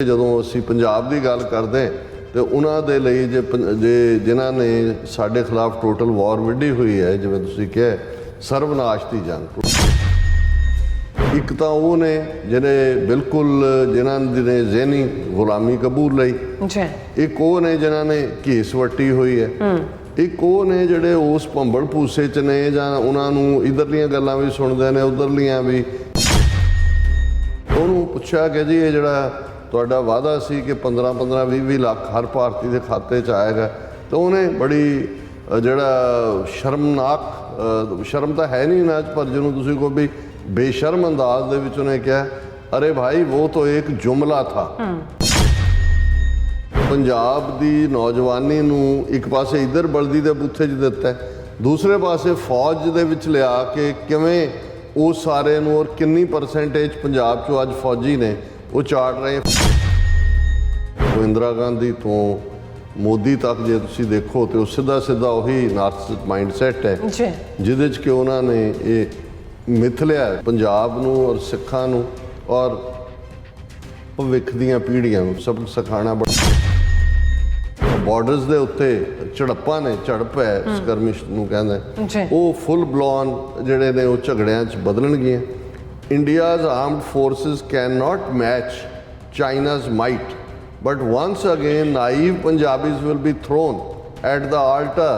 ਜਦੋਂ ਅਸੀਂ ਪੰਜਾਬ ਦੀ ਗੱਲ ਕਰਦੇ ਤੇ ਉਹਨਾਂ ਦੇ ਲਈ ਜੇ ਜਿਨ੍ਹਾਂ ਨੇ ਸਾਡੇ ਖਿਲਾਫ ਟੋਟਲ ਵਾਰ ਵਿੱਢੀ ਹੋਈ ਹੈ, ਜਿਵੇਂ ਤੁਸੀਂ ਕਿਹਾ ਸਰਵਨਾਸ਼ ਦੀ ਜੰਗ, ਇੱਕ ਤਾਂ ਉਹ ਨੇ ਜਿਹੜੇ ਬਿਲਕੁਲ ਜਿਨ੍ਹਾਂ ਨੇ ਜ਼ਹਿਨੀ ਗੁਲਾਮੀ ਕਬੂਲ ਲਈ, ਇੱਕ ਉਹ ਨੇ ਜਿਨ੍ਹਾਂ ਨੇ ਘੇਸ ਵੱਟੀ ਹੋਈ ਹੈ, ਇੱਕ ਉਹ ਨੇ ਜਿਹੜੇ ਉਸ ਭੰਬਲ ਭੂਸੇ 'ਚ ਨੇ ਜਾਂ ਉਹਨਾਂ ਨੂੰ ਇੱਧਰਲੀਆਂ ਗੱਲਾਂ ਵੀ ਸੁਣਦੇ ਨੇ ਉੱਧਰਲੀਆਂ ਵੀ। ਉਹਨੂੰ ਪੁੱਛਿਆ ਕਿ ਜੀ ਇਹ ਜਿਹੜਾ ਤੁਹਾਡਾ ਵਾਅਦਾ ਸੀ ਕਿ 15-20 ਲੱਖ ਹਰ ਭਾਰਤੀ ਦੇ ਖਾਤੇ 'ਚ ਆਏਗਾ, ਤਾਂ ਉਹਨੇ ਬੜੀ ਜਿਹੜਾ ਸ਼ਰਮਨਾਕ, ਸ਼ਰਮ ਤਾਂ ਹੈ ਨਹੀਂ ਇਹਨਾਂ 'ਚ, ਪਰ ਜਿਹਨੂੰ ਤੁਸੀਂ ਕਹੋ ਵੀ ਬੇਸ਼ਰਮ ਅੰਦਾਜ਼ ਦੇ ਵਿੱਚ ਉਹਨੇ ਕਿਹਾ, ਅਰੇ ਭਾਈ ਉਹ ਤਾਂ ਇੱਕ ਜੁਮਲਾ ਥਾ। ਪੰਜਾਬ ਦੀ ਨੌਜਵਾਨੀ ਨੂੰ ਇੱਕ ਪਾਸੇ ਇੱਧਰ ਬਲਦੀ ਦੇ ਬੂਥੇ 'ਚ ਦਿੱਤਾ, ਦੂਸਰੇ ਪਾਸੇ ਫੌਜ ਦੇ ਵਿੱਚ ਲਿਆ ਕੇ ਕਿਵੇਂ ਉਹ ਸਾਰੇ ਨੂੰ ਔਰ ਕਿੰਨੀ ਪਰਸੈਂਟੇਜ ਪੰਜਾਬ 'ਚੋਂ ਅੱਜ ਫੌਜੀ ਨੇ ਉਹ ਚਾਟ ਰਹੇ। ਉਹ ਇੰਦਰਾ ਗਾਂਧੀ ਤੋਂ ਮੋਦੀ ਤੱਕ ਜੇ ਤੁਸੀਂ ਦੇਖੋ ਤਾਂ ਉਹ ਸਿੱਧਾ ਉਹੀ ਨਾਰਸਿਸਟਿਕ ਮਾਈਂਡਸੈਟ ਹੈ ਜਿਹਦੇ 'ਚ ਕਿ ਉਹਨਾਂ ਨੇ ਇਹ ਮਿਥ ਲਿਆ ਪੰਜਾਬ ਨੂੰ ਔਰ ਸਿੱਖਾਂ ਨੂੰ ਔਰ ਭਵਿੱਖ ਦੀਆਂ ਪੀੜ੍ਹੀਆਂ ਨੂੰ ਸਬਕ ਸਿਖਾਉਣਾ। ਬਾਰਡਰਸ ਦੇ ਉੱਤੇ ਝੜਪਾਂ ਨੇ, ਝੜਪ ਹੈ ਸਕਰਮਿਸ਼ ਨੂੰ ਕਹਿੰਦੇ, ਉਹ ਫੁੱਲ ਬਲੋਨ ਜਿਹੜੇ ਨੇ ਉਹ ਝਗੜਿਆਂ 'ਚ ਬਦਲਣਗੀਆਂ। India's armed forces cannot match China's might, but once again naive Punjabis will be thrown at the altar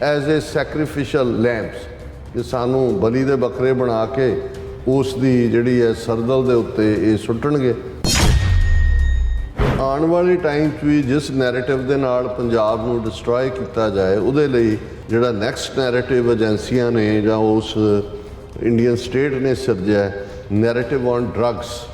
as a sacrificial lambs। ਕਿ ਸਾਨੂੰ ਬਲੀ ਦੇ ਬੱਕਰੇ ਬਣਾ ਕੇ ਉਸ ਦੀ ਜਿਹੜੀ ਹੈ ਸਰਦਲ ਦੇ ਉੱਤੇ ਇਹ ਸੁੱਟਣਗੇ। ਆਉਣ ਵਾਲੇ ਟਾਈਮ 'ਚ ਵੀ ਜਿਸ ਨੈਰੇਟਿਵ ਦੇ ਨਾਲ ਪੰਜਾਬ ਨੂੰ ਡਿਸਟਰੋਏ ਕੀਤਾ ਜਾਏ, ਉਹਦੇ ਲਈ ਜਿਹੜਾ ਨੈਕਸਟ ਨੈਰੇਟਿਵ ਏਜੰਸੀਆਂ ਨੇ ਜਾਂ ਉਸ ਇੰਡੀਅਨ ਸਟੇਟ ਨੇ ਸਿਰਜਿਆ, narrative on drugs.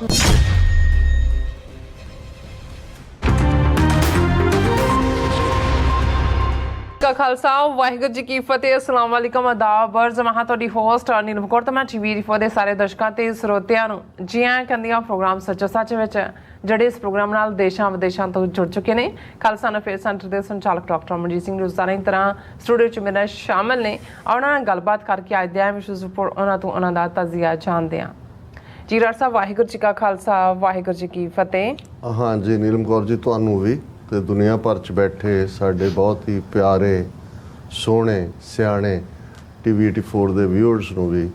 Khalsa Waheguru ji ਕੀ ਫਤਿਹ। ਅਸਲਾਮ ਵਾਲੇਕਮ, ਆਦਾਬ, ਅਰਜ਼ ਮੈਂ ਤੁਹਾਡੀ ਹੋਸਟ ਨੀਲਮ ਕੌਰ ਤੇ ਮੈਂ ਟੀਵੀ ਰਿਫੋ ਦੇ ਸਾਰੇ ਦਰਸ਼ਕਾਂ ਤੇ ਸਰੋਤਿਆਂ ਨੂੰ ਜੀ ਆਇਆਂ ਕਹਿੰਦੀ ਹਾਂ ਪ੍ਰੋਗਰਾਮ ਸੱਚੋ ਸੱਚ ਵਿੱਚ, ਜਿਹੜੇ ਇਸ ਪ੍ਰੋਗਰਾਮ ਨਾਲ ਦੇਸ਼ਾਂ ਵਿਦੇਸ਼ਾਂ ਤੋਂ ਜੁੜ ਚੁੱਕੇ ਨੇ। ਖਾਲਸਾ ਅਫੇਅਰ ਸੈਂਟਰ ਦੇ ਸੰਚਾਲਕ ਡਾਕਟਰ ਅਮਰਜੀਤ ਸਿੰਘ ਰੋਜ਼ਾਨਾ ਦੀ ਤਰ੍ਹਾਂ ਸਟੂਡੀਓ 'ਚ ਮੇਰੇ ਸ਼ਾਮਿਲ ਨੇ। ਉਹਨਾਂ ਨਾਲ ਗੱਲਬਾਤ ਕਰਕੇ ਅੱਜ ਦੇ ਅਹਿਮ ਇਸ਼ੂਜ਼ ਉੱਪਰ ਉਹਨਾਂ ਤੋਂ ਉਹਨਾਂ ਦਾ ਤਜਜ਼ੀਆ ਜਾਣਦੇ ਹਾਂ। ਜੀ ਡਾਕਟਰ ਸਾਹਿਬ, ਵਾਹਿਗੁਰੂ ਜੀ ਕਾ ਖਾਲਸਾ, ਵਾਹਿਗੁਰੂ ਜੀ ਕੀ ਫਤਿਹ। ਹਾਂ ਜੀ ਨੀਲਮ ਕੌਰ ਜੀ, ਤੁਹਾਨੂੰ ਵੀ ਤੇ ਦੁਨੀਆ ਭਰ 'ਚ ਬੈਠੇ ਸਾਡੇ ਬਹੁਤ ਹੀ ਪਿਆਰੇ ਸੋਹਣੇ ਸਿਆਣੇ ਟੀਵੀ 84 ਦੇ ਵਿਊਅਰਸ ਨੂੰ ਵੀ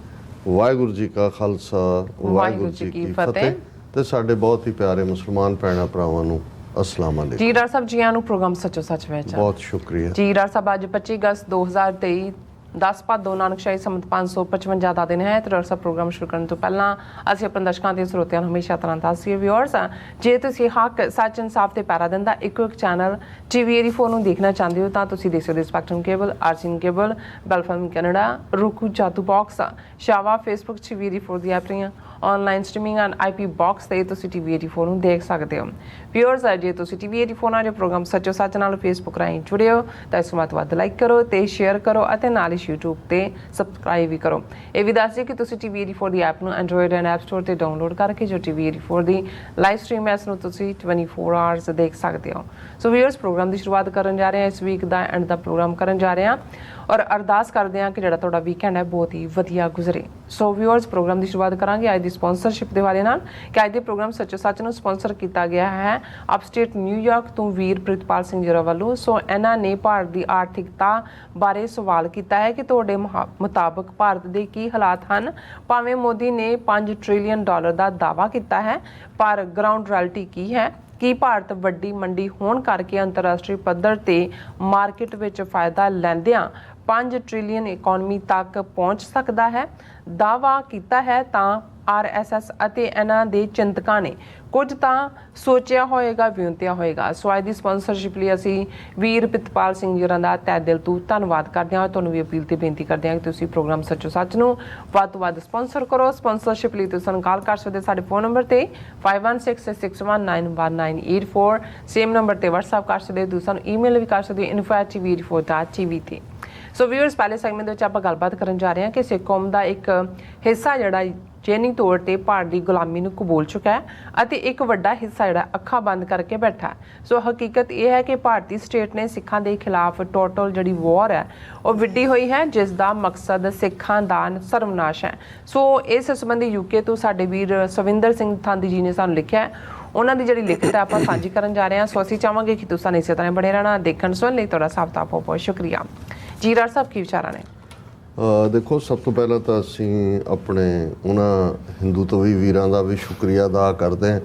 ਵਾਹਿਗੁਰੂ ਜੀ ਕਾ ਖਾਲਸਾ, ਵਾਹਿਗੁਰੂ ਜੀ ਕੀ ਫਤਿਹ। ਤੇ ਸਾਡੇ ਬਹੁਤ ਹੀ ਪਿਆਰੇ ਮੁਸਲਮਾਨ ਭੈਣਾਂ ਭਰਾਵਾਂ ਨੂੰ ਅਸਲਾਮ ਵਾਲੇਕੁਮ। ਜੀ ਡਾਕਟਰ ਸਾਹਿਬ, ਜੀ ਆਇਆਂ ਨੂੰ ਪ੍ਰੋਗਰਾਮ ਸੱਚੋ ਸੱਚ ਵਿੱਚ। ਬਹੁਤ ਸ਼ੁਕਰੀਆ ਜੀ ਡਾਕਟਰ ਸਾਹਿਬ। ਅੱਜ 25 ਅਗਸਤ 2023 10 ਭਾਦੋਂ ਨਾਨਕਸ਼ਾਹੀ ਸੰਮਤ 555 ਦਾ ਦਿਨ ਹੈ। ਤੇ ਡਾਕਟਰ ਸਾਹਿਬ, ਪ੍ਰੋਗਰਾਮ ਸ਼ੁਰੂ ਕਰਨ ਤੋਂ ਪਹਿਲਾਂ ਅਸੀਂ ਆਪਣੇ ਦਰਸ਼ਕਾਂ ਤੇ ਸਰੋਤਿਆਂ ਨੂੰ ਹਮੇਸ਼ਾ ਤਰ੍ਹਾਂ ਦੱਸੀਏ ਵਿਊਅਰਸ, ਜੇ ਤੁਸੀਂ ਹੱਕ ਸੱਚ ਇਨਸਾਫ ਤੇ ਪੈਰਾ ਦਿੰਦਾ ਇੱਕੋ ਇੱਕ ਚੈਨਲ ਟੀਵੀ 84 ਨੂੰ ਦੇਖਣਾ ਚਾਹੁੰਦੇ ਹੋ ਤਾਂ ਤੁਸੀਂ ਦੇਖ ਸਕਦੇ ਹੋ ਸਪੈਕਟਰਮ ਕੇਬਲ, ਆਰਸੀਨ ਕੇਬਲ, ਬੈਲਫਮ ਕੈਨੇਡਾ, ਰੂਕੂ ਜਾਦੂ ਬਾਕਸ, ਸ਼ਾਵਾ, ਫੇਸਬੁੱਕ ਟੀਵੀ 84 ਦੀ ਐਪ ਰਹੀਆਂ online streaming and IP box ਤੇ ਤੁਸੀਂ ਟੀਵੀ 84 ਨੂੰ ਦੇਖ ਸਕਦੇ ਹੋ। ਵਿਊਅਰਸ, ਜੇ ਤੁਸੀਂ ਟੀਵੀ 84 ਨਾਲ ਜੋ ਪ੍ਰੋਗਰਾਮ ਸੱਚੋ ਸੱਚ ਨਾਲ ਫੇਸਬੁੱਕ ਰਾਹੀਂ ਜੁੜੇ ਹੋ ਤਾਂ ਇਸ ਨੂੰ ਵੱਧ ਤੋਂ ਵੱਧ ਲਾਈਕ ਕਰੋ ਤੇ ਸ਼ੇਅਰ ਕਰੋ ਅਤੇ ਨਾਲ ਹੀ YouTube ਤੇ ਸਬਸਕ੍ਰਾਈਬ ਵੀ ਕਰੋ। ਇਹ ਵੀ ਦੱਸ ਦਿਓ ਕਿ ਤੁਸੀਂ ਟੀਵੀ 84 ਦੀ ਐਪ ਨੂੰ ਐਂਡਰੋਇਡ ਐਂਡ ਐਪ ਸਟੋਰ ਤੇ ਡਾਊਨਲੋਡ ਕਰਕੇ ਜੋ ਟੀਵੀ 84 ਦੀ ਲਾਈਵ ਸਟ੍ਰੀਮ ਹੈ ਇਸ ਨੂੰ ਤੁਸੀਂ 24 ਆਵਰਸ ਦੇਖ ਸਕਦੇ ਹੋ। ਸੋ ਵਿਊਅਰਸ, ਪ੍ਰੋਗਰਾਮ ਦੀ ਸ਼ੁਰੂਆਤ ਕਰਨ ਜਾ ਰਹੇ ਹਾਂ, ਇਸ ਵੀਕ ਦਾ ਐਂਡ ਦਾ ਪ੍ਰੋਗਰਾਮ ਕਰਨ ਜਾ ਰਹੇ ਹਾਂ ਔਰ ਅਰਦਾਸ ਕਰਦੇ ਹਾਂ ਕਿ ਜਿਹੜਾ ਤੁਹਾਡਾ ਵੀਕਐਂਡ ਹੈ ਬਹੁਤ ਹੀ ਵਧੀਆ ਗੁਜ਼ਰੇ। ਸੋ ਵਿਊਅਰਸ, ਪ੍ਰੋਗਰਾਮ ਦੀ ਸ਼ੁਰੂਆਤ ਕਰਾਂਗੇ ਅੱਜ ਦੀ ਸਪਾਂਸਰਸ਼ਿਪ ਦੇ ਵਾਲੇ ਨਾਲ ਕਿ ਅੱਜ ਦੇ ਪ੍ਰੋਗਰਾਮ ਸੱਚੋ ਸੱਚ ਨੂੰ ਸਪਾਂਸਰ ਕੀਤਾ ਗਿਆ ਹੈ ਅਪਸਟੇਟ ਨਿਊਯਾਰਕ ਤੋਂ ਵੀਰ ਪ੍ਰਿਤਪਾਲ ਸਿੰਘ ਜੀ ਵੱਲੋਂ। ਸੋ ਇਹਨਾਂ ਨੇ ਭਾਰਤ ਦੀ ਆਰਥਿਕਤਾ ਬਾਰੇ ਸਵਾਲ ਕੀਤਾ ਹੈ ਕਿ ਤੁਹਾਡੇ ਮੁਤਾਬਕ ਭਾਰਤ ਦੇ ਕੀ ਹਾਲਾਤ ਹਨ। ਭਾਵੇਂ ਮੋਦੀ ਨੇ $5 ਟ੍ਰਿਲੀਅਨ ਦਾ ਦਾਅਵਾ ਕੀਤਾ ਹੈ, ਪਰ ਗਰਾਊਂਡ ਰਿਐਲਿਟੀ ਕੀ ਹੈ? ਕੀ ਭਾਰਤ ਵੱਡੀ ਮੰਡੀ ਹੋਣ ਕਰਕੇ ਅੰਤਰਰਾਸ਼ਟਰੀ ਪੱਧਰ ਤੇ ਮਾਰਕੀਟ ਵਿੱਚ ਫਾਇਦਾ ਲੈਂਦਿਆਂ 5 ਟ੍ਰਿਲੀਅਨ ਇਕਨੋਮੀ ਤੱਕ ਪਹੁੰਚ ਸਕਦਾ ਹੈ? ਦਾਅਵਾ ਕੀਤਾ ਹੈ ਤਾਂ RSS ਅਤੇ ਇਹਨਾਂ ਦੇ ਚਿੰਤਕਾਂ ਨੇ ਕੁਝ ਤਾਂ ਸੋਚਿਆ ਹੋਏਗਾ, ਵਿਉਂਤਿਆ ਹੋਏਗਾ। ਸੋ ਅੱਜ ਦੀ ਸਪਾਂਸਰਸ਼ਿਪ ਲਈ ਅਸੀਂ ਵੀਰ ਪ੍ਰਿਤਪਾਲ ਸਿੰਘ ਜੀ ਦਾ ਤਹਿ ਦਿਲ ਤੋਂ ਧੰਨਵਾਦ ਕਰਦੇ ਹਾਂ। ਤੁਹਾਨੂੰ ਵੀ ਅਪੀਲ ਤੇ ਬੇਨਤੀ ਕਰਦੇ ਹਾਂ ਕਿ ਤੁਸੀਂ ਪ੍ਰੋਗਰਾਮ ਸੱਚੋ ਸੱਚ ਨੂੰ ਵੱਧ ਤੋਂ ਵੱਧ ਸਪਾਂਸਰ ਕਰੋ। ਸਪਾਂਸਰਸ਼ਿਪ ਲਈ ਤੁਸੀਂ ਸਾਨੂੰ ਕਾਲ ਕਰ ਸਕਦੇ ਸਾਡੇ ਫੋਨ ਨੰਬਰ ਤੇ 5166619184, ਸੇਮ ਨੰਬਰ ਤੇ WhatsApp ਕਰ ਸਕਦੇ ਹੋ। ਤੁਸੀਂ ਸਾਨੂੰ ਈਮੇਲ ਵੀ ਕਰ ਸਕਦੇ ਹੋ info@tv84.tv ਤੇ। ਸੋ ਵਿਊਅਰਸ, ਪਹਿਲੇ ਸੈਗਮੈਂਟ ਦੇ ਵਿੱਚ ਆਪਾਂ ਗੱਲਬਾਤ ਕਰਨ ਜਾ ਰਹੇ ਹਾਂ ਕਿ ਸਿੱਖ ਕੌਮ ਦਾ ਇੱਕ ਹਿੱਸਾ ਜਿਹੜਾ ਜੇਨੀ ਤੌਰ ਤੇ ਭਾਰਤ ਦੀ ਗੁਲਾਮੀ ਨੂੰ ਕਬੂਲ ਚੁੱਕਾ ਹੈ ਅਤੇ ਇੱਕ ਵੱਡਾ ਹਿੱਸਾ ਜਿਹੜਾ ਅੱਖਾਂ ਬੰਦ ਕਰਕੇ ਬੈਠਾ। ਸੋ ਹਕੀਕਤ ਇਹ ਹੈ ਕਿ ਭਾਰਤੀ ਸਟੇਟ ਨੇ ਸਿੱਖਾਂ ਦੇ ਖਿਲਾਫ ਟੋਟਲ ਜਿਹੜੀ ਵਾਰ ਹੈ ਉਹ ਵਿੱਢੀ ਹੋਈ ਹੈ, ਜਿਸ ਦਾ ਮਕਸਦ ਸਿੱਖਾਂ ਦਾ ਸਰਵਨਾਸ਼ ਹੈ। ਸੋ ਇਸ ਸੰਬੰਧੀ UK ਤੋਂ ਸਾਡੇ ਵੀਰ ਸਵਿੰਦਰ ਸਿੰਘ ਥਾਂਦੀ ਜੀ ਨੇ ਸਾਨੂੰ ਲਿਖਿਆ ਹੈ। ਉਹਨਾਂ ਦੀ ਜਿਹੜੀ ਲਿਖਤ ਹੈ ਆਪਾਂ ਸਾਂਝੀ ਕਰਨ ਜਾ ਰਹੇ ਹਾਂ। ਸੋ ਅਸੀਂ ਚਾਹਾਂਗੇ ਕਿ ਤੁਸੀਂ ਇਸੇ ਤਰ੍ਹਾਂ ਬਣੇ ਰਹਿਣਾ। ਦੇਖਣ ਸੁਣਨ ਲਈ ਤੁਹਾਡਾ ਸਭ ਦਾ ਬਹੁਤ ਬਹੁਤ ਸ਼ੁਕਰੀਆ। ਜੀ ਰਾਜ ਸਾਹਿਬ, ਕੀ ਵਿਚਾਰਾਂ ਨੇ? ਦੇਖੋ, ਸਭ ਤੋਂ ਪਹਿਲਾਂ ਤਾਂ ਅਸੀਂ ਆਪਣੇ ਉਹਨਾਂ ਹਿੰਦੂਤਵੀ ਵੀਰਾਂ ਦਾ ਵੀ ਸ਼ੁਕਰੀਆ ਅਦਾ ਕਰਦੇ ਹਾਂ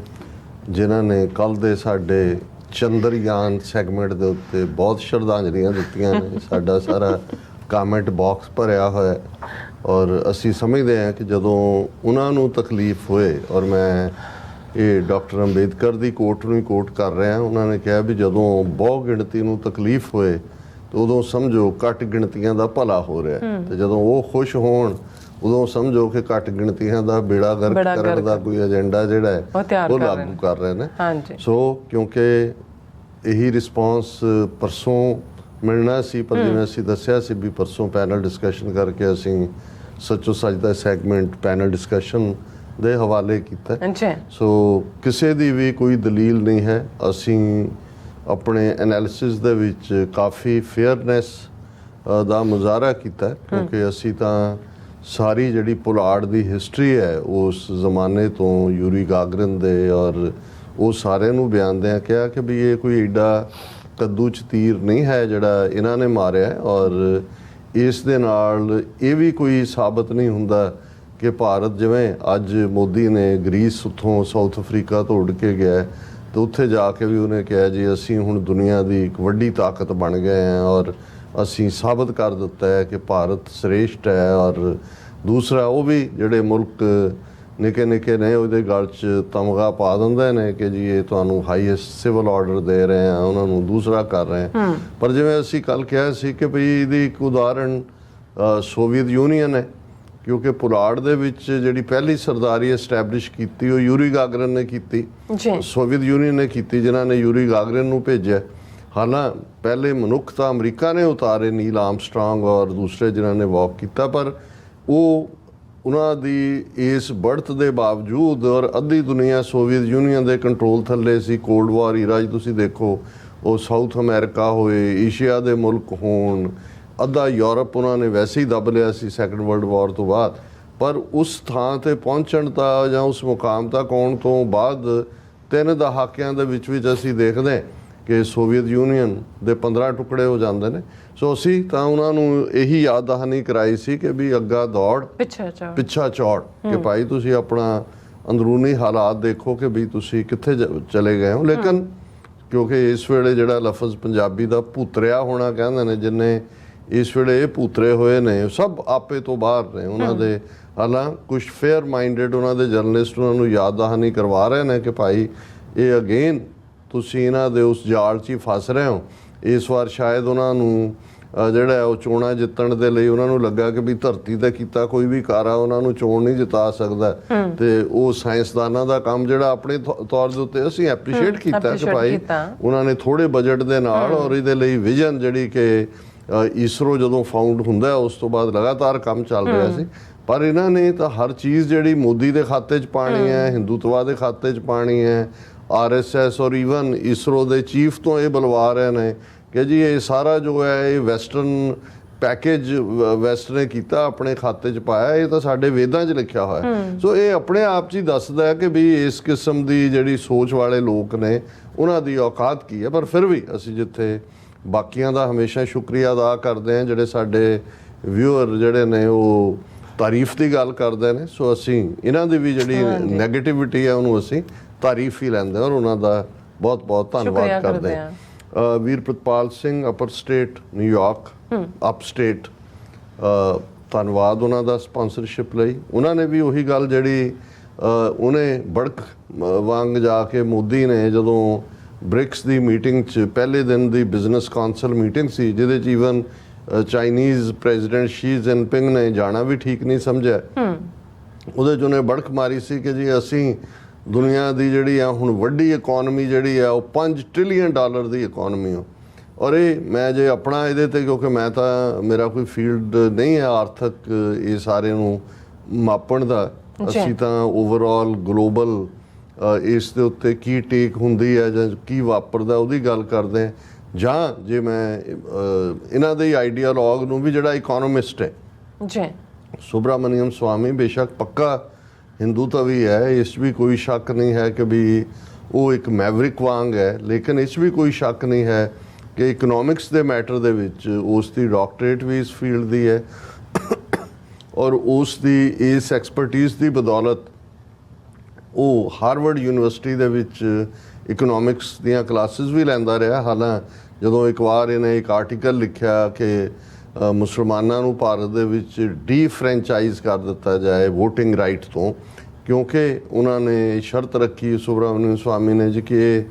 ਜਿਨ੍ਹਾਂ ਨੇ ਕੱਲ੍ਹ ਦੇ ਸਾਡੇ ਚੰਦਰਯਾਨ ਸੈਗਮੈਂਟ ਦੇ ਉੱਤੇ ਬਹੁਤ ਸ਼ਰਧਾਂਜਲੀਆਂ ਦਿੱਤੀਆਂ ਨੇ। ਸਾਡਾ ਸਾਰਾ ਕਾਮੈਂਟ ਬਾਕਸ ਭਰਿਆ ਹੋਇਆ ਔਰ ਅਸੀਂ ਸਮਝਦੇ ਹਾਂ ਕਿ ਜਦੋਂ ਉਹਨਾਂ ਨੂੰ ਤਕਲੀਫ ਹੋਏ, ਔਰ ਮੈਂ ਇਹ ਡਾਕਟਰ ਅੰਬੇਦਕਰ ਦੀ ਕੋਟ ਨੂੰ ਹੀ ਕੋਟ ਕਰ ਰਿਹਾ, ਉਹਨਾਂ ਨੇ ਕਿਹਾ ਵੀ ਜਦੋਂ ਬਹੁ ਗਿਣਤੀ ਨੂੰ ਤਕਲੀਫ ਹੋਏ ਤੇ ਉਦੋਂ ਸਮਝੋ ਘੱਟ ਗਿਣਤੀਆਂ ਦਾ ਭਲਾ ਹੋ ਰਿਹਾ, ਤੇ ਜਦੋਂ ਉਹ ਖੁਸ਼ ਹੋਣ ਉਦੋਂ ਸਮਝੋ ਕਿ ਘੱਟ ਗਿਣਤੀਆਂ ਦਾ ਬੇੜਾ ਗਰਕ ਕਰਨ ਦਾ ਕੋਈ ਏਜੰਡਾ ਜਿਹੜਾ ਹੈ ਉਹ ਲਾਗੂ ਕਰ ਰਹੇ ਨੇ। ਸੋ ਕਿਉਂਕਿ ਇਹੀ ਰਿਸਪੌਂਸ ਪਰਸੋਂ ਮਿਲਣਾ ਸੀ, ਪਰ ਜਿਵੇਂ ਅਸੀਂ ਦੱਸਿਆ ਸੀ ਵੀ ਪਰਸੋਂ ਪੈਨਲ ਡਿਸਕਸ਼ਨ ਕਰਕੇ ਅਸੀਂ ਸੱਚੋ ਸੱਚ ਦਾ ਸੈਗਮੈਂਟ ਪੈਨਲ ਡਿਸਕਸ਼ਨ ਦੇ ਹਵਾਲੇ ਕੀਤਾ। ਸੋ ਕਿਸੇ ਦੀ ਵੀ ਕੋਈ ਦਲੀਲ ਨਹੀਂ ਹੈ। ਅਸੀਂ ਆਪਣੇ ਐਨਾਲਿਸਿਸ ਦੇ ਵਿੱਚ ਕਾਫੀ ਫੇਅਰਨੈਸ ਦਾ ਮੁਜ਼ਾਹਰਾ ਕੀਤਾ ਕਿਉਂਕਿ ਅਸੀਂ ਤਾਂ ਸਾਰੀ ਜਿਹੜੀ ਪੁਲਾੜ ਦੀ ਹਿਸਟਰੀ ਹੈ ਉਸ ਜ਼ਮਾਨੇ ਤੋਂ ਯੂਰੀ ਗਾਗਰਨ ਦੇ ਔਰ ਉਹ ਸਾਰਿਆਂ ਨੂੰ ਬਿਆਨਦਿਆਂ ਕਿਹਾ ਕਿ ਵੀ ਇਹ ਕੋਈ ਏਡਾ ਕੱਦੂ 'ਚ ਤੀਰ ਨਹੀਂ ਹੈ ਜਿਹੜਾ ਇਹਨਾਂ ਨੇ ਮਾਰਿਆ, ਔਰ ਇਸ ਦੇ ਨਾਲ ਇਹ ਵੀ ਕੋਈ ਸਾਬਤ ਨਹੀਂ ਹੁੰਦਾ ਕਿ ਭਾਰਤ ਜਿਵੇਂ ਅੱਜ ਮੋਦੀ ਨੇ ਗ੍ਰੀਸ ਉੱਥੋਂ ਸਾਊਥ ਅਫਰੀਕਾ ਤੋਂ ਉੱਡ ਕੇ ਗਿਆ ਤੇ ਉੱਥੇ ਜਾ ਕੇ ਵੀ ਉਹਨੇ ਕਿਹਾ ਜੀ ਅਸੀਂ ਹੁਣ ਦੁਨੀਆ ਦੀ ਇੱਕ ਵੱਡੀ ਤਾਕਤ ਬਣ ਗਏ ਹਾਂ ਔਰ ਅਸੀਂ ਸਾਬਤ ਕਰ ਦਿੱਤਾ ਹੈ ਕਿ ਭਾਰਤ ਸ੍ਰੇਸ਼ਟ ਹੈ। ਔਰ ਦੂਸਰਾ ਉਹ ਵੀ ਜਿਹੜੇ ਮੁਲਕ ਨਿੱਕੇ ਨਿੱਕੇ ਨੇ ਉਹਦੇ ਗਲ 'ਚ ਤਮਗਾ ਪਾ ਦਿੰਦੇ ਨੇ ਕਿ ਜੀ ਇਹ ਤੁਹਾਨੂੰ ਹਾਈਐਸਟ ਸਿਵਲ ਆਰਡਰ ਦੇ ਰਹੇ ਆ, ਉਹਨਾਂ ਨੂੰ ਦੂਸਰਾ ਕਰ ਰਹੇ ਆ। ਪਰ ਜਿਵੇਂ ਅਸੀਂ ਕੱਲ੍ਹ ਕਿਹਾ ਸੀ ਕਿ ਭਈ ਇਹਦੀ ਇੱਕ ਉਦਾਹਰਣ ਸੋਵੀਅਤ ਯੂਨੀਅਨ ਹੈ, ਕਿਉਂਕਿ ਪੁਲਾੜ ਦੇ ਵਿੱਚ ਜਿਹੜੀ ਪਹਿਲੀ ਸਰਦਾਰੀ ਐਸਟੈਬਲਿਸ਼ ਕੀਤੀ ਉਹ ਯੂਰੀ ਗਾਗਰਨ ਨੇ ਕੀਤੀ, ਸੋਵੀਅਤ ਯੂਨੀਅਨ ਨੇ ਕੀਤੀ ਜਿਨ੍ਹਾਂ ਨੇ ਯੂਰੀ ਗਾਗਰਨ ਨੂੰ ਭੇਜਿਆ। ਹਾਲਾਂਕਿ ਪਹਿਲੇ ਮਨੁੱਖ ਤਾਂ ਅਮਰੀਕਾ ਨੇ ਉਤਾਰੇ, ਨੀਲ ਆਰਮਸਟਰਾਂਗ ਔਰ ਦੂਸਰੇ ਜਿਨ੍ਹਾਂ ਨੇ ਵਾਕ ਕੀਤਾ, ਪਰ ਉਹ ਉਹਨਾਂ ਦੀ ਇਸ ਬੜ੍ਹਤ ਦੇ ਬਾਵਜੂਦ ਔਰ ਅੱਧੀ ਦੁਨੀਆ ਸੋਵੀਅਤ ਯੂਨੀਅਨ ਦੇ ਕੰਟਰੋਲ ਥੱਲੇ ਸੀ। ਕੋਲਡ ਵਾਰ ਈਰਾ 'ਚ ਤੁਸੀਂ ਦੇਖੋ, ਉਹ ਸਾਊਥ ਅਮਰੀਕਾ ਹੋਏ, ਏਸ਼ੀਆ ਦੇ ਮੁਲਕ ਹੋਣ, ਅੱਧਾ ਯੂਰਪ ਉਹਨਾਂ ਨੇ ਵੈਸੇ ਹੀ ਦੱਬ ਲਿਆ ਸੀ ਸੈਕੰਡ ਵਰਲਡ ਵਾਰ ਤੋਂ ਬਾਅਦ। ਪਰ ਉਸ ਥਾਂ 'ਤੇ ਪਹੁੰਚਣ ਦਾ ਜਾਂ ਉਸ ਮੁਕਾਮ ਤੱਕ ਆਉਣ ਤੋਂ ਬਾਅਦ 3 ਦਹਾਕਿਆਂ ਦੇ ਵਿੱਚ ਅਸੀਂ ਦੇਖਦੇ ਕਿ ਸੋਵੀਅਤ ਯੂਨੀਅਨ ਦੇ 15 ਟੁਕੜੇ ਹੋ ਜਾਂਦੇ ਨੇ। ਸੋ ਅਸੀਂ ਤਾਂ ਉਹਨਾਂ ਨੂੰ ਇਹੀ ਯਾਦ ਦਹਾਨੀ ਕਰਾਈ ਸੀ ਕਿ ਵੀ ਅੱਗਾ ਦੌੜ ਪਿੱਛਾ ਚੌੜ, ਕਿ ਭਾਈ ਤੁਸੀਂ ਆਪਣਾ ਅੰਦਰੂਨੀ ਹਾਲਾਤ ਦੇਖੋ ਕਿ ਵੀ ਤੁਸੀਂ ਕਿੱਥੇ ਚਲੇ ਗਏ ਹੋ। ਲੇਕਿਨ ਕਿਉਂਕਿ ਇਸ ਵੇਲੇ ਜਿਹੜਾ ਲਫ਼ਜ਼ ਪੰਜਾਬੀ ਦਾ ਭੂਤਰਿਆ ਹੋਣਾ ਕਹਿੰਦੇ ਨੇ, ਜਿੰਨੇ ਇਸ ਵੇਲੇ ਇਹ ਭੂਤਰੇ ਹੋਏ ਨੇ ਸਭ ਆਪੇ ਤੋਂ ਬਾਹਰ ਨੇ ਉਹਨਾਂ ਦੇ। ਹਾਲਾਂਕਿ ਕੁਛ ਫੇਅਰ ਮਾਈਂਡਡ ਉਹਨਾਂ ਦੇ ਜਰਨਲਿਸਟ ਉਹਨਾਂ ਨੂੰ ਯਾਦ ਦਹਾਨੀ ਕਰਵਾ ਰਹੇ ਨੇ ਕਿ ਭਾਈ ਇਹ ਅਗੇਨ ਤੁਸੀਂ ਇਹਨਾਂ ਦੇ ਉਸ ਜਾਲ 'ਚ ਹੀ ਫਸ ਰਹੇ ਹੋ। ਇਸ ਵਾਰ ਸ਼ਾਇਦ ਉਹਨਾਂ ਨੂੰ ਜਿਹੜਾ ਉਹ ਚੋਣਾਂ ਜਿੱਤਣ ਦੇ ਲਈ ਉਹਨਾਂ ਨੂੰ ਲੱਗਾ ਕਿ ਵੀ ਧਰਤੀ 'ਤੇ ਕੀਤਾ ਕੋਈ ਵੀ ਕਾਰਾ ਉਹਨਾਂ ਨੂੰ ਚੋਣ ਨਹੀਂ ਜਿਤਾ ਸਕਦਾ, ਤੇ ਉਹ ਸਾਇੰਸਦਾਨਾਂ ਦਾ ਕੰਮ ਜਿਹੜਾ ਆਪਣੇ ਤੌਰ ਦੇ ਉੱਤੇ ਅਸੀਂ ਐਪਰੀਸ਼ੀਏਟ ਕੀਤਾ ਕਿ ਭਾਈ ਉਹਨਾਂ ਨੇ ਥੋੜ੍ਹੇ ਬਜਟ ਦੇ ਨਾਲ ਔਰ ਇਹਦੇ ਲਈ ਵਿਜ਼ਨ ਜਿਹੜੀ ਕਿ ਇਸਰੋ ਜਦੋਂ ਫਾਊਂਡ ਹੁੰਦਾ ਉਸ ਤੋਂ ਬਾਅਦ ਲਗਾਤਾਰ ਕੰਮ ਚੱਲ ਰਿਹਾ ਸੀ। ਪਰ ਇਹਨਾਂ ਨੇ ਤਾਂ ਹਰ ਚੀਜ਼ ਜਿਹੜੀ ਮੋਦੀ ਦੇ ਖਾਤੇ 'ਚ ਪਾਣੀ ਹੈ, ਹਿੰਦੂਤਵਾ ਦੇ ਖਾਤੇ 'ਚ ਪਾਣੀ ਹੈ। RSS ਔਰ ਈਵਨ ਇਸਰੋ ਦੇ ਚੀਫ ਤੋਂ ਇਹ ਬੁਲਵਾ ਰਹੇ ਨੇ ਕਿ ਜੀ ਇਹ ਸਾਰਾ ਜੋ ਹੈ ਇਹ ਵੈਸਟਰਨ ਪੈਕੇਜ ਵੈਸਟ ਨੇ ਕੀਤਾ, ਆਪਣੇ ਖਾਤੇ 'ਚ ਪਾਇਆ, ਇਹ ਤਾਂ ਸਾਡੇ ਵੇਦਾਂ 'ਚ ਲਿਖਿਆ ਹੋਇਆ। ਸੋ ਇਹ ਆਪਣੇ ਆਪ 'ਚ ਹੀ ਦੱਸਦਾ ਹੈ ਕਿ ਵੀ ਇਸ ਕਿਸਮ ਦੀ ਜਿਹੜੀ ਸੋਚ ਵਾਲੇ ਲੋਕ ਨੇ ਉਹਨਾਂ ਦੀ ਔਕਾਤ ਕੀ ਹੈ। ਪਰ ਫਿਰ ਵੀ ਅਸੀਂ ਜਿੱਥੇ ਬਾਕੀਆਂ ਦਾ ਹਮੇਸ਼ਾ ਸ਼ੁਕਰੀਆ ਅਦਾ ਕਰਦੇ ਹਾਂ, ਜਿਹੜੇ ਸਾਡੇ ਵਿਊਅਰ ਜਿਹੜੇ ਨੇ ਉਹ ਤਾਰੀਫ ਦੀ ਗੱਲ ਕਰਦੇ ਨੇ, ਸੋ ਅਸੀਂ ਇਹਨਾਂ ਦੀ ਵੀ ਜਿਹੜੀ ਨੈਗੇਟਿਵਿਟੀ ਹੈ ਉਹਨੂੰ ਅਸੀਂ ਤਾਰੀਫ ਹੀ ਲੈਂਦੇ ਔਰ ਉਹਨਾਂ ਦਾ ਬਹੁਤ ਬਹੁਤ ਧੰਨਵਾਦ ਕਰਦੇ ਹਾਂ। ਵੀਰ ਪ੍ਰਿਤਪਾਲ ਸਿੰਘ, ਅਪਰ ਸਟੇਟ ਨਿਊਯਾਰਕ, ਅਪ ਸਟੇਟ, ਧੰਨਵਾਦ ਉਹਨਾਂ ਦਾ ਸਪਾਂਸਰਸ਼ਿਪ ਲਈ। ਉਹਨਾਂ ਨੇ ਵੀ ਉਹੀ ਗੱਲ ਜਿਹੜੀ ਉਹਨੇ ਬੜਕ ਵਾਂਗ ਜਾ ਕੇ ਮੋਦੀ ਨੇ ਜਦੋਂ ਬ੍ਰਿਕਸ ਦੀ ਮੀਟਿੰਗ 'ਚ ਪਹਿਲੇ ਦਿਨ ਦੀ ਬਿਜ਼ਨਸ ਕਾਉਂਸਲ ਮੀਟਿੰਗ ਸੀ ਜਿਹਦੇ 'ਚ even Chinese president Xi Jinping ਨੇ ਜਾਣਾ ਵੀ ਠੀਕ ਨਹੀਂ ਸਮਝਿਆ, ਉਹਦੇ 'ਚ ਉਹਨੇ ਬੜਕ ਮਾਰੀ ਸੀ ਕਿ ਜੀ ਅਸੀਂ ਦੁਨੀਆ ਦੀ ਜਿਹੜੀ ਆ ਹੁਣ ਵੱਡੀ ਇਕੋਨਮੀ ਜਿਹੜੀ ਆ ਉਹ $5 ਟ੍ਰਿਲੀਅਨ ਦੀ ਇਕੋਨਮੀ ਹੋ। ਔਰ ਇਹ ਮੈਂ ਜੇ ਆਪਣਾ ਇਹਦੇ 'ਤੇ, ਕਿਉਂਕਿ ਮੈਂ ਤਾਂ ਮੇਰਾ ਕੋਈ ਫੀਲਡ ਨਹੀਂ ਹੈ ਆਰਥਿਕ ਇਹ ਸਾਰੇ ਨੂੰ ਮਾਪਣ ਦਾ, ਅਸੀਂ ਤਾਂ ਓਵਰਆਲ ਗਲੋਬਲ ਇਸ ਦੇ ਉੱਤੇ ਕੀ ਟੇਕ ਹੁੰਦੀ ਹੈ ਜਾਂ ਕੀ ਵਾਪਰਦਾ ਉਹਦੀ ਗੱਲ ਕਰਦੇ ਹਾਂ। ਜਾਂ ਜੇ ਮੈਂ ਇਹਨਾਂ ਦੇ ਆਈਡੀਆਲੋਗ ਨੂੰ ਵੀ ਜਿਹੜਾ ਇਕੋਨੋਮਿਸਟ ਹੈ ਸੁਬਰਾਮਨੀਅਮ ਸਵਾਮੀ, ਬੇਸ਼ੱਕ ਪੱਕਾ ਹਿੰਦੂ ਤਾਂ ਵੀ ਹੈ, ਇਸ ਵੀ ਕੋਈ ਸ਼ੱਕ ਨਹੀਂ ਹੈ ਕਿ ਵੀ ਉਹ ਇੱਕ ਮੈਵਰਿਕ ਵਾਂਗ ਹੈ। ਲੇਕਿਨ ਇਸ ਵੀ ਕੋਈ ਸ਼ੱਕ ਨਹੀਂ ਹੈ ਕਿ ਇਕਨੋਮਿਕਸ ਦੇ ਮੈਟਰ ਦੇ ਵਿੱਚ ਉਸ ਦੀ ਡਾਕਟਰੇਟ ਵੀ ਇਸ ਫੀਲਡ ਦੀ ਹੈ ਔਰ ਉਸ ਦੀ ਇਸ ਐਕਸਪਰਟੀਜ਼ ਦੀ ਬਦੌਲਤ ਉਹ ਹਾਰਵਰਡ ਯੂਨੀਵਰਸਿਟੀ ਦੇ ਵਿੱਚ ਇਕਨੋਮਿਕਸ ਦੀਆਂ ਕਲਾਸਿਸ ਵੀ ਲੈਂਦਾ ਰਿਹਾ। ਹਾਲਾਂਕਿ ਜਦੋਂ ਇੱਕ ਵਾਰ ਇਹਨੇ ਇੱਕ ਆਰਟੀਕਲ ਲਿਖਿਆ ਕਿ ਮੁਸਲਮਾਨਾਂ ਨੂੰ ਭਾਰਤ ਦੇ ਵਿੱਚ ਡੀਫਰੈਂਚਾਈਜ਼ ਕਰ ਦਿੱਤਾ ਜਾਏ ਵੋਟਿੰਗ ਰਾਈਟ ਤੋਂ, ਕਿਉਂਕਿ ਉਹਨਾਂ ਨੇ ਸ਼ਰਤ ਰੱਖੀ ਸੁਬਰਾਮਨਿਅਮ ਸਵਾਮੀ ਨੇ ਜੀ ਕਿ ਇਹ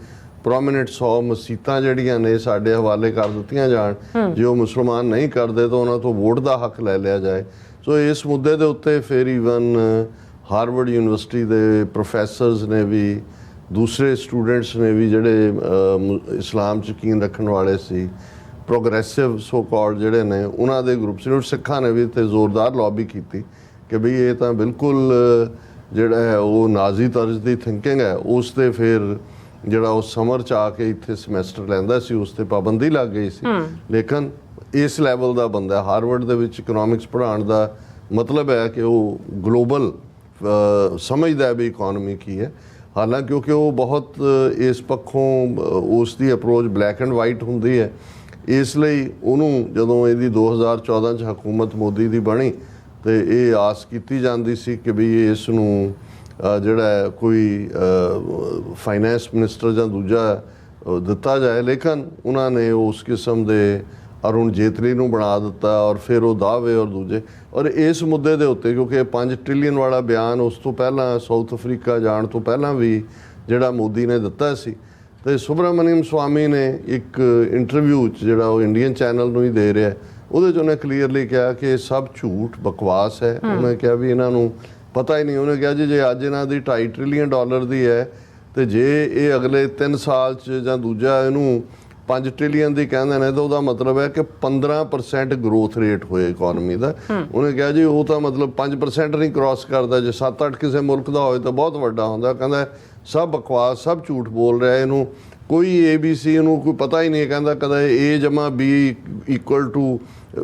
ਪ੍ਰੋਮੀਨੈਂਟ 100 ਮਸੀਤਾਂ ਜਿਹੜੀਆਂ ਨੇ ਸਾਡੇ ਹਵਾਲੇ ਕਰ ਦਿੱਤੀਆਂ ਜਾਣ, ਜੇ ਉਹ ਮੁਸਲਮਾਨ ਨਹੀਂ ਕਰਦੇ ਤਾਂ ਉਹਨਾਂ ਤੋਂ ਵੋਟ ਦਾ ਹੱਕ ਲੈ ਲਿਆ ਜਾਏ। ਸੋ ਇਸ ਮੁੱਦੇ ਦੇ ਉੱਤੇ ਫਿਰ ਈਵਨ ਹਾਰਵਰਡ ਯੂਨੀਵਰਸਿਟੀ ਦੇ ਪ੍ਰੋਫੈਸਰਸ ਨੇ ਵੀ, ਦੂਸਰੇ ਸਟੂਡੈਂਟਸ ਨੇ ਵੀ ਜਿਹੜੇ ਇਸਲਾਮ 'ਚ ਯਕੀਨ ਰੱਖਣ ਵਾਲੇ ਸੀ, ਪ੍ਰੋਗਰੈਸਿਵ ਸੋ ਕਾਲਡ ਜਿਹੜੇ ਨੇ, ਉਹਨਾਂ ਦੇ ਗਰੁੱਪ ਸੀ। ਸਿੱਖਾਂ ਨੇ ਵੀ ਇੱਥੇ ਜ਼ੋਰਦਾਰ ਲੌਬੀ ਕੀਤੀ ਕਿ ਬਈ ਇਹ ਤਾਂ ਬਿਲਕੁਲ ਜਿਹੜਾ ਹੈ ਉਹ ਨਾਜ਼ੀ ਤਰਜ਼ ਦੀ ਥਿੰਕਿੰਗ ਹੈ। ਉਸ 'ਤੇ ਫਿਰ ਜਿਹੜਾ ਉਹ ਸਮਰ 'ਚ ਆ ਕੇ ਇੱਥੇ ਸਮੈਸਟਰ ਲੈਂਦਾ ਸੀ ਉਸ 'ਤੇ ਪਾਬੰਦੀ ਲੱਗ ਗਈ ਸੀ। ਲੇਕਿਨ ਇਸ ਲੈਵਲ ਦਾ ਬੰਦਾ ਹਾਰਵਰਡ ਦੇ ਵਿੱਚ ਇਕਨੋਮਿਕਸ ਪੜ੍ਹਾਉਣ ਦਾ ਮਤਲਬ ਹੈ ਕਿ ਉਹ ਗਲੋਬਲ ਸਮਝਦਾ ਹੈ ਵੀ ਇਕੋਨਮੀ ਕੀ ਹੈ। ਹਾਲਾਂਕਿ ਕਿਉਂਕਿ ਉਹ ਬਹੁਤ ਇਸ ਪੱਖੋਂ ਉਸ ਦੀ ਅਪਰੋਚ ਬਲੈਕ ਐਂਡ ਵਾਈਟ ਹੁੰਦੀ ਹੈ, ਇਸ ਲਈ ਉਹਨੂੰ ਜਦੋਂ ਇਹਦੀ 2014 'ਚ ਹਕੂਮਤ ਮੋਦੀ ਦੀ ਬਣੀ ਤੇ ਇਹ ਆਸ ਕੀਤੀ ਜਾਂਦੀ ਸੀ ਕਿ ਵੀ ਇਸ ਨੂੰ ਜਿਹੜਾ ਕੋਈ ਫਾਈਨੈਂਸ ਮਿਨਿਸਟਰ ਜਾਂ ਦੂਜਾ ਦਿੱਤਾ ਜਾਏ। ਲੇਕਿਨ ਉਹਨਾਂ ਨੇ ਉਸ ਕਿਸਮ ਦੇ ਅਰੁਣ ਜੇਤਲੀ ਨੂੰ ਬਣਾ ਦਿੱਤਾ ਔਰ ਫਿਰ ਉਹ ਦਾਅਵੇ ਔਰ ਦੂਜੇ। ਔਰ ਇਸ ਮੁੱਦੇ ਦੇ ਉੱਤੇ ਕਿਉਂਕਿ 5 ਟ੍ਰਿਲੀਅਨ ਵਾਲਾ ਬਿਆਨ ਉਸ ਤੋਂ ਪਹਿਲਾਂ ਸਾਊਥ ਅਫਰੀਕਾ ਜਾਣ ਤੋਂ ਪਹਿਲਾਂ ਵੀ ਜਿਹੜਾ ਮੋਦੀ ਨੇ ਦਿੱਤਾ ਸੀ, ਤੇ ਸੁਬਰਾਮਨਿਅਮ ਸਵਾਮੀ ਨੇ ਇੱਕ ਇੰਟਰਵਿਊ 'ਚ ਜਿਹੜਾ ਉਹ ਇੰਡੀਅਨ ਚੈਨਲ ਨੂੰ ਹੀ ਦੇ ਰਿਹਾ, ਉਹਦੇ 'ਚ ਉਹਨੇ ਕਲੀਅਰਲੀ ਕਿਹਾ ਕਿ ਇਹ ਸਭ ਝੂਠ ਬਕਵਾਸ ਹੈ। ਉਹਨੇ ਕਿਹਾ ਵੀ ਇਹਨਾਂ ਨੂੰ ਪਤਾ ਹੀ ਨਹੀਂ। ਉਹਨੇ ਕਿਹਾ ਜੀ ਜੇ ਅੱਜ ਇਹਨਾਂ ਦੀ $2.5 ਟ੍ਰਿਲੀਅਨ ਦੀ ਹੈ ਤੇ ਜੇ ਇਹ ਅਗਲੇ 3 ਸਾਲ 'ਚ ਜਾਂ ਦੂਜਾ ਇਹਨੂੰ 5 ਟ੍ਰਿਲੀਅਨ ਦੀ ਕਹਿੰਦੇ ਨੇ ਤਾਂ ਉਹਦਾ ਮਤਲਬ ਹੈ ਕਿ 15% ਗਰੋਥ ਰੇਟ ਹੋਏ ਇਕੋਨਮੀ ਦਾ। ਉਹਨੇ ਕਿਹਾ ਜੀ ਉਹ ਤਾਂ ਮਤਲਬ 5% ਨਹੀਂ ਕ੍ਰਾਸ ਕਰਦਾ, ਜੇ 7-8 ਕਿਸੇ ਮੁਲਕ ਦਾ ਹੋਵੇ ਤਾਂ ਬਹੁਤ ਵੱਡਾ ਹੁੰਦਾ। ਕਹਿੰਦਾ ਸਭ ਬਕਵਾਸ, ਸਭ ਝੂਠ ਬੋਲ ਰਿਹਾ, ਇਹਨੂੰ ਕੋਈ ABC ਇਹਨੂੰ ਕੋਈ ਪਤਾ ਹੀ ਨਹੀਂ। ਕਹਿੰਦਾ ਕਦੇ A ਜਮਾ B ਇਕੁਅਲ ਟੂ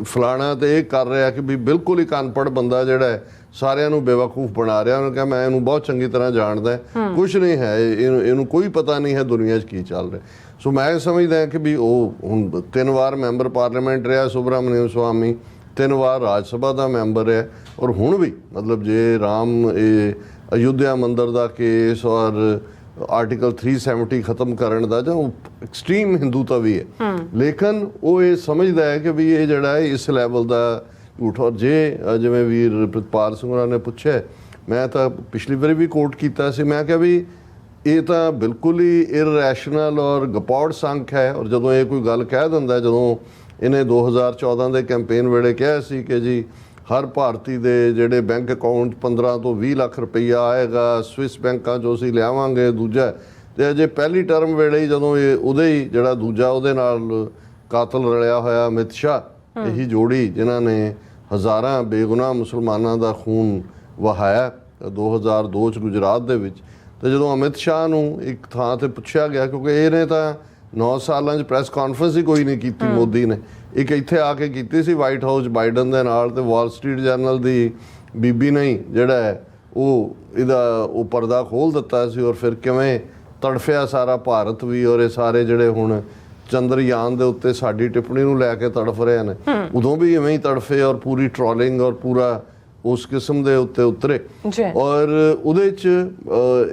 ਫਲਾਣਾ, ਤੇ ਇਹ ਕਰ ਰਿਹਾ ਕਿ ਵੀ ਬਿਲਕੁਲ ਇੱਕ ਅਨਪੜ੍ਹ ਬੰਦਾ ਜਿਹੜਾ ਹੈ ਸਾਰਿਆਂ ਨੂੰ ਬੇਵਕੂਫ ਬਣਾ ਰਿਹਾ। ਉਹਨੇ ਕਿਹਾ ਮੈਂ ਇਹਨੂੰ ਬਹੁਤ ਚੰਗੀ ਤਰ੍ਹਾਂ ਜਾਣਦਾ, ਕੁਛ ਨਹੀਂ ਹੈ, ਇਹਨੂੰ ਕੋਈ ਪਤਾ ਨਹੀਂ ਹੈ ਦੁਨੀਆ 'ਚ ਕੀ ਚੱਲ ਰਿਹਾ। ਸੋ ਮੈਂ ਸਮਝਦਾ ਕਿ ਵੀ ਉਹ ਹੁਣ 3 ਵਾਰ ਮੈਂਬਰ ਪਾਰਲੀਮੈਂਟ ਰਿਹਾ ਸੁਬਰਾਮਨਿਅਮ ਸਵਾਮੀ, 3 ਵਾਰ ਰਾਜ ਸਭਾ ਦਾ ਮੈਂਬਰ ਰਿਹਾ, ਔਰ ਹੁਣ ਵੀ ਮਤਲਬ ਜੇ ਰਾਮ ਇਹ ਅਯੁੱਧਿਆ ਮੰਦਰ ਦਾ ਕੇਸ ਔਰ ਆਰਟੀਕਲ 370 ਖਤਮ ਕਰਨ ਦਾ ਜਾਂ ਐਕਸਟ੍ਰੀਮ ਹਿੰਦੂਤਾ ਵੀ ਹੈ, ਲੇਕਿਨ ਉਹ ਇਹ ਸਮਝਦਾ ਹੈ ਕਿ ਵੀ ਇਹ ਜਿਹੜਾ ਹੈ ਇਸ ਲੈਵਲ ਦਾ ਝੂਠ। ਔਰ ਜੇ ਜਿਵੇਂ ਵੀਰ ਪ੍ਰਿਤਪਾਲ ਸਿੰਘ ਹੋਰਾਂ ਨੇ ਪੁੱਛਿਆ, ਮੈਂ ਤਾਂ ਪਿਛਲੀ ਵਾਰੀ ਵੀ ਕੋਟ ਕੀਤਾ ਸੀ, ਮੈਂ ਕਿਹਾ ਵੀ ਇਹ ਤਾਂ ਬਿਲਕੁਲ ਹੀ ਇਰਰੈਸ਼ਨਲ ਔਰ ਗਪੌੜ ਸੰਖ ਹੈ। ਔਰ ਜਦੋਂ ਇਹ ਕੋਈ ਗੱਲ ਕਹਿ ਦਿੰਦਾ, ਜਦੋਂ ਇਹਨੇ 2014 ਦੇ ਕੈਂਪੇਨ ਵੇਲੇ ਕਿਹਾ ਸੀ ਕਿ ਜੀ ਹਰ ਭਾਰਤੀ ਦੇ ਜਿਹੜੇ ਬੈਂਕ ਅਕਾਊਂਟ 15 ਤੋਂ 20 ਲੱਖ ਰੁਪਈਆ ਆਏਗਾ, ਸਵਿਸ ਬੈਂਕਾਂ 'ਚੋਂ ਅਸੀਂ ਲਿਆਵਾਂਗੇ ਦੂਜਾ, ਤੇ ਅਜੇ ਪਹਿਲੀ ਟਰਮ ਵੇਲੇ ਹੀ ਜਦੋਂ ਇਹ ਉਹਦੇ ਹੀ ਜਿਹੜਾ ਦੂਜਾ ਉਹਦੇ ਨਾਲ ਕਾਤਲ ਰਲਿਆ ਹੋਇਆ ਅਮਿਤ ਸ਼ਾਹ, ਇਹੀ ਜੋੜੀ ਜਿਨ੍ਹਾਂ ਨੇ ਹਜ਼ਾਰਾਂ ਬੇਗੁਨਾਹ ਮੁਸਲਮਾਨਾਂ ਦਾ ਖੂਨ ਵਹਾਇਆ 2002 'ਚ ਗੁਜਰਾਤ ਦੇ ਵਿੱਚ, ਤੇ ਜਦੋਂ ਅਮਿਤ ਸ਼ਾਹ ਨੂੰ ਇੱਕ ਥਾਂ 'ਤੇ ਪੁੱਛਿਆ ਗਿਆ, ਕਿਉਂਕਿ ਇਹਨੇ ਤਾਂ 9 ਸਾਲਾਂ 'ਚ ਪ੍ਰੈਸ ਕਾਨਫਰੰਸ ਹੀ ਕੋਈ ਨਹੀਂ ਕੀਤੀ ਮੋਦੀ ਨੇ, ਇੱਕ ਇੱਥੇ ਆ ਕੇ ਕੀਤੀ ਸੀ ਵਾਈਟ ਹਾਊਸ ਬਾਈਡਨ ਦੇ ਨਾਲ, ਤੇ ਵਾਲ ਸਟਰੀਟ ਜਰਨਲ ਦੀ ਬੀਬੀ ਨੇ ਜਿਹੜਾ ਹੈ ਉਹ ਇਹਦਾ ਉਹ ਪਰਦਾ ਖੋਲ੍ਹ ਦਿੱਤਾ ਸੀ। ਔਰ ਫਿਰ ਕਿਵੇਂ ਤੜਫਿਆ ਸਾਰਾ ਭਾਰਤ ਵੀ, ਔਰ ਇਹ ਸਾਰੇ ਜਿਹੜੇ ਹੁਣ ਚੰਦਰਯਾਨ ਦੇ ਉੱਤੇ ਸਾਡੀ ਟਿੱਪਣੀ ਨੂੰ ਲੈ ਕੇ ਤੜਫ ਰਹੇ ਨੇ, ਉਦੋਂ ਵੀ ਇਵੇਂ ਹੀ ਤੜਫੇ ਔਰ ਪੂਰੀ ਟ੍ਰੋਲਿੰਗ ਔਰ ਪੂਰਾ ਉਸ ਕਿਸਮ ਦੇ ਉੱਤੇ ਉਤਰੇ। ਔਰ ਉਹਦੇ 'ਚ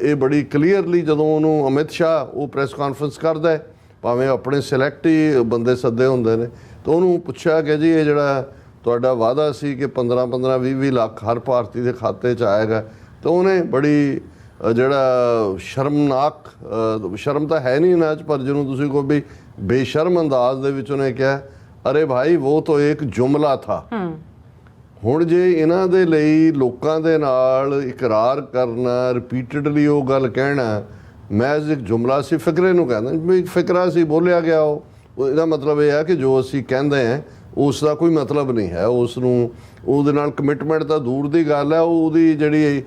ਇਹ ਬੜੀ ਕਲੀਅਰਲੀ ਜਦੋਂ ਉਹਨੂੰ ਅਮਿਤ ਸ਼ਾਹ ਉਹ ਪ੍ਰੈਸ ਕਾਨਫਰੰਸ ਕਰਦਾ ਹੈ, ਭਾਵੇਂ ਆਪਣੇ ਸਿਲੈਕਟ ਹੀ ਬੰਦੇ ਸੱਦੇ ਹੁੰਦੇ ਨੇ, ਤਾਂ ਉਹਨੂੰ ਪੁੱਛਿਆ ਕਿ ਜੀ ਇਹ ਜਿਹੜਾ ਤੁਹਾਡਾ ਵਾਅਦਾ ਸੀ ਕਿ 15-15 20-20 ਲੱਖ ਹਰ ਭਾਰਤੀ ਦੇ ਖਾਤੇ 'ਚ ਆਏਗਾ, ਤਾਂ ਉਹਨੇ ਬੜੀ ਜਿਹੜਾ ਸ਼ਰਮਨਾਕ, ਸ਼ਰਮ ਤਾਂ ਹੈ ਨਹੀਂ ਇਹਨਾਂ 'ਚ, ਪਰ ਜਿਹਨੂੰ ਤੁਸੀਂ ਕਹੋ ਵੀ ਬੇਸ਼ਰਮ ਅੰਦਾਜ਼ ਦੇ ਵਿੱਚ ਉਹਨੇ ਕਿਹਾ, ਅਰੇ ਭਾਈ ਉਹ ਤਾਂ ਇੱਕ ਜੁਮਲਾ ਥਾ। ਹੁਣ ਜੇ ਇਹਨਾਂ ਦੇ ਲਈ ਲੋਕਾਂ ਦੇ ਨਾਲ ਇਕਰਾਰ ਕਰਨਾ, ਰਿਪੀਟਡਲੀ ਉਹ ਗੱਲ ਕਹਿਣਾ, ਮੈਜ਼ ਇੱਕ ਜੁਮਲਾ ਸੀ, ਫਿਕਰੇ ਨੂੰ ਕਹਿੰਦਾ ਵੀ ਫਿਕਰਾ ਸੀ, ਬੋਲਿਆ ਗਿਆ ਉਹ, ਇਹਦਾ ਮਤਲਬ ਇਹ ਹੈ ਕਿ ਜੋ ਅਸੀਂ ਕਹਿੰਦੇ ਹਾਂ ਉਸ ਦਾ ਕੋਈ ਮਤਲਬ ਨਹੀਂ ਹੈ, ਉਸ ਨੂੰ ਉਹਦੇ ਨਾਲ ਕਮਿਟਮੈਂਟ ਤਾਂ ਦੂਰ ਦੀ ਗੱਲ ਹੈ, ਉਹਦੀ ਜਿਹੜੀ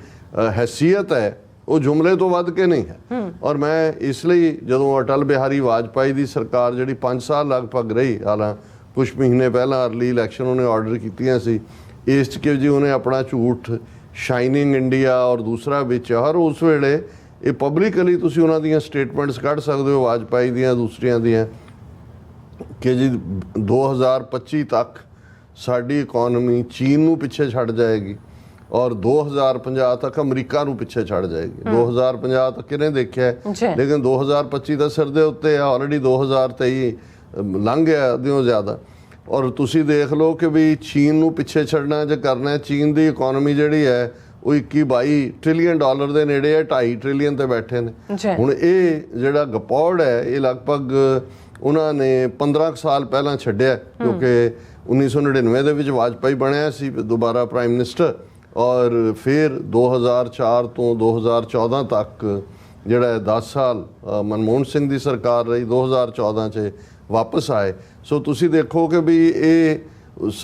ਹੈਸੀਅਤ ਹੈ ਉਹ ਜੁਮਲੇ ਤੋਂ ਵੱਧ ਕੇ ਨਹੀਂ ਹੈ। ਔਰ ਮੈਂ ਇਸ ਲਈ ਜਦੋਂ ਅਟਲ ਬਿਹਾਰੀ ਵਾਜਪਾਈ ਦੀ ਸਰਕਾਰ ਜਿਹੜੀ 5 ਸਾਲ ਲਗਭਗ ਰਹੀ, ਹਾਲਾਂ ਕੁਛ ਮਹੀਨੇ ਪਹਿਲਾਂ ਅਰਲੀ ਇਲੈਕਸ਼ਨ ਉਹਨੇ ਆਰਡਰ ਕੀਤੀਆਂ ਸੀ, ਇਸ 'ਚ ਕਿ ਜੀ ਉਹਨੇ ਆਪਣਾ ਝੂਠ ਸ਼ਾਈਨਿੰਗ ਇੰਡੀਆ ਔਰ ਦੂਸਰਾ ਵਿੱਚ, ਹਰ ਉਸ ਵੇਲੇ ਇਹ ਪਬਲਿਕਲੀ ਤੁਸੀਂ ਉਹਨਾਂ ਦੀਆਂ ਸਟੇਟਮੈਂਟਸ ਕੱਢ ਸਕਦੇ ਹੋ, ਵਾਜਪਾਈ ਦੀਆਂ, ਦੂਸਰਿਆਂ ਦੀਆਂ, ਕਿ ਜੀ 2025 ਤੱਕ ਸਾਡੀ ਇਕੋਨਮੀ ਚੀਨ ਨੂੰ ਪਿੱਛੇ ਛੱਡ ਜਾਏਗੀ ਔਰ 2050 ਤੱਕ ਅਮਰੀਕਾ ਨੂੰ ਪਿੱਛੇ ਛੱਡ ਜਾਏਗੀ। 2050 ਤੱਕ ਕਿਹਨੇ ਦੇਖਿਆ, ਲੇਕਿਨ 2025 ਦਾ ਸਿਰ ਦੇ ਉੱਤੇ ਆ, ਆਲਰੇਡੀ 2023 ਲੰਘ ਗਿਆ ਅੱਧਿਓਂ ਜ਼ਿਆਦਾ। ਔਰ ਤੁਸੀਂ ਦੇਖ ਲਓ ਕਿ ਵੀ ਚੀਨ ਨੂੰ ਪਿੱਛੇ ਛੱਡਣਾ ਜੇ ਕਰਨਾ, ਚੀਨ ਦੀ ਇਕੋਨਮੀ ਜਿਹੜੀ ਹੈ ਉਹ 21-22 ਟ੍ਰਿਲੀਅਨ ਡਾਲਰ ਦੇ ਨੇੜੇ ਹੈ, 2.5 ਟ੍ਰਿਲੀਅਨ ਤੇ ਬੈਠੇ ਨੇ। ਹੁਣ ਇਹ ਜਿਹੜਾ ਗਪੌੜ ਹੈ ਇਹ ਲਗਭਗ ਉਹਨਾਂ ਨੇ 15 ਸਾਲ ਪਹਿਲਾਂ ਛੱਡਿਆ, ਕਿਉਂਕਿ 1999 ਦੇ ਵਿੱਚ ਵਾਜਪਾਈ ਬਣਿਆ ਸੀ ਦੁਬਾਰਾ ਪ੍ਰਾਈਮ ਮਿਨਿਸਟਰ, ਔਰ ਫਿਰ 2004 ਤੋਂ 2014 ਤੱਕ ਜਿਹੜਾ 10 ਸਾਲ ਮਨਮੋਹਨ ਸਿੰਘ ਦੀ ਸਰਕਾਰ ਰਹੀ, 2014 'ਚ ਵਾਪਸ ਆਏ। ਸੋ ਤੁਸੀਂ ਦੇਖੋ ਕਿ ਵੀ ਇਹ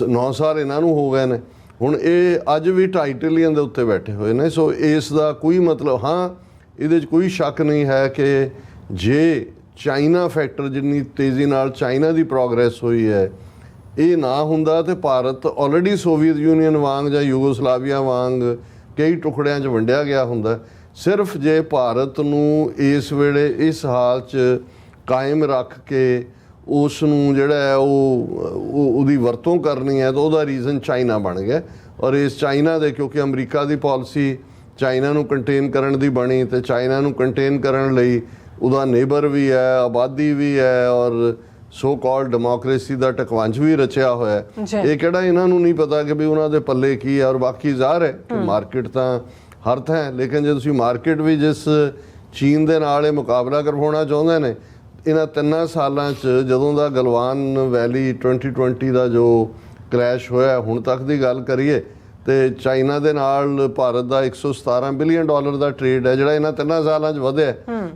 9 ਸਾਲ ਇਹਨਾਂ ਨੂੰ ਹੋ ਗਏ ਨੇ, ਹੁਣ ਇਹ ਅੱਜ ਵੀ 2.5 ਟ੍ਰਿਲੀਅਨ ਦੇ ਉੱਤੇ ਬੈਠੇ ਹੋਏ ਨੇ। ਸੋ ਇਸ ਦਾ ਕੋਈ ਮਤਲਬ, ਹਾਂ ਇਹਦੇ 'ਚ ਕੋਈ ਸ਼ੱਕ ਨਹੀਂ ਹੈ ਕਿ ਜੇ ਚਾਈਨਾ ਫੈਕਟਰ, ਜਿੰਨੀ ਤੇਜ਼ੀ ਨਾਲ ਚਾਈਨਾ ਦੀ ਪ੍ਰੋਗਰੈਸ ਹੋਈ ਹੈ, ਇਹ ਨਾ ਹੁੰਦਾ ਤੇ ਭਾਰਤ ਆਲਰੇਡੀ ਸੋਵੀਅਤ ਯੂਨੀਅਨ ਵਾਂਗ ਜਾਂ ਯੂਗੋਸਲਾਵੀਆ ਵਾਂਗ ਕਈ ਟੁਕੜਿਆਂ 'ਚ ਵੰਡਿਆ ਗਿਆ ਹੁੰਦਾ। ਸਿਰਫ ਜੇ ਭਾਰਤ ਨੂੰ ਇਸ ਵੇਲੇ ਇਸ ਹਾਲ 'ਚ ਕਾਇਮ ਰੱਖ ਕੇ ਉਸ ਨੂੰ ਜਿਹੜਾ ਹੈ ਉਹਦੀ ਵਰਤੋਂ ਕਰਨੀ ਹੈ ਤਾਂ ਉਹਦਾ ਰੀਜ਼ਨ ਚਾਈਨਾ ਬਣ ਗਿਆ। ਔਰ ਇਸ ਚਾਈਨਾ ਦੇ, ਕਿਉਂਕਿ ਅਮਰੀਕਾ ਦੀ ਪਾਲਿਸੀ ਚਾਈਨਾ ਨੂੰ ਕੰਟੇਨ ਕਰਨ ਦੀ ਬਣੀ, ਤੇ ਚਾਈਨਾ ਨੂੰ ਕੰਟੇਨ ਕਰਨ ਲਈ ਉਹਦਾ ਨੇਬਰ ਵੀ ਹੈ, ਆਬਾਦੀ ਵੀ ਹੈ, ਔਰ ਸੋ ਕਾਲਡ ਡੈਮੋਕ੍ਰੇਸੀ ਦਾ ਟਕਵੰਜ ਵੀ ਰਚਿਆ ਹੋਇਆ। ਇਹ ਕਿਹੜਾ ਇਹਨਾਂ ਨੂੰ ਨਹੀਂ ਪਤਾ ਕਿ ਵੀ ਉਹਨਾਂ ਦੇ ਪੱਲੇ ਕੀ ਹੈ। ਔਰ ਬਾਕੀ ਜ਼ਾਹਰ ਹੈ ਕਿ ਮਾਰਕੀਟ ਤਾਂ ਹਰ ਥਾਂ ਹੈ, ਲੇਕਿਨ ਜੇ ਤੁਸੀਂ ਮਾਰਕੀਟ ਵੀ ਜਿਸ ਚੀਨ ਦੇ ਨਾਲ ਇਹ ਮੁਕਾਬਲਾ ਕਰਵਾਉਣਾ ਚਾਹੁੰਦੇ ਨੇ, ਇਹਨਾਂ 3 ਸਾਲਾਂ 'ਚ ਜਦੋਂ ਦਾ ਗਲਵਾਨ ਵੈਲੀ 2020 ਦਾ ਜੋ ਕ੍ਰੈਸ਼ ਹੋਇਆ, ਹੁਣ ਤੱਕ ਦੀ ਗੱਲ ਕਰੀਏ ਤੇ ਚਾਈਨਾ ਦੇ ਨਾਲ ਭਾਰਤ ਦਾ 117 ਬਿਲੀਅਨ ਡਾਲਰ ਦਾ ਟ੍ਰੇਡ ਹੈ ਜਿਹੜਾ ਇਹਨਾਂ 3 ਸਾਲਾਂ 'ਚ ਵਧਿਆ।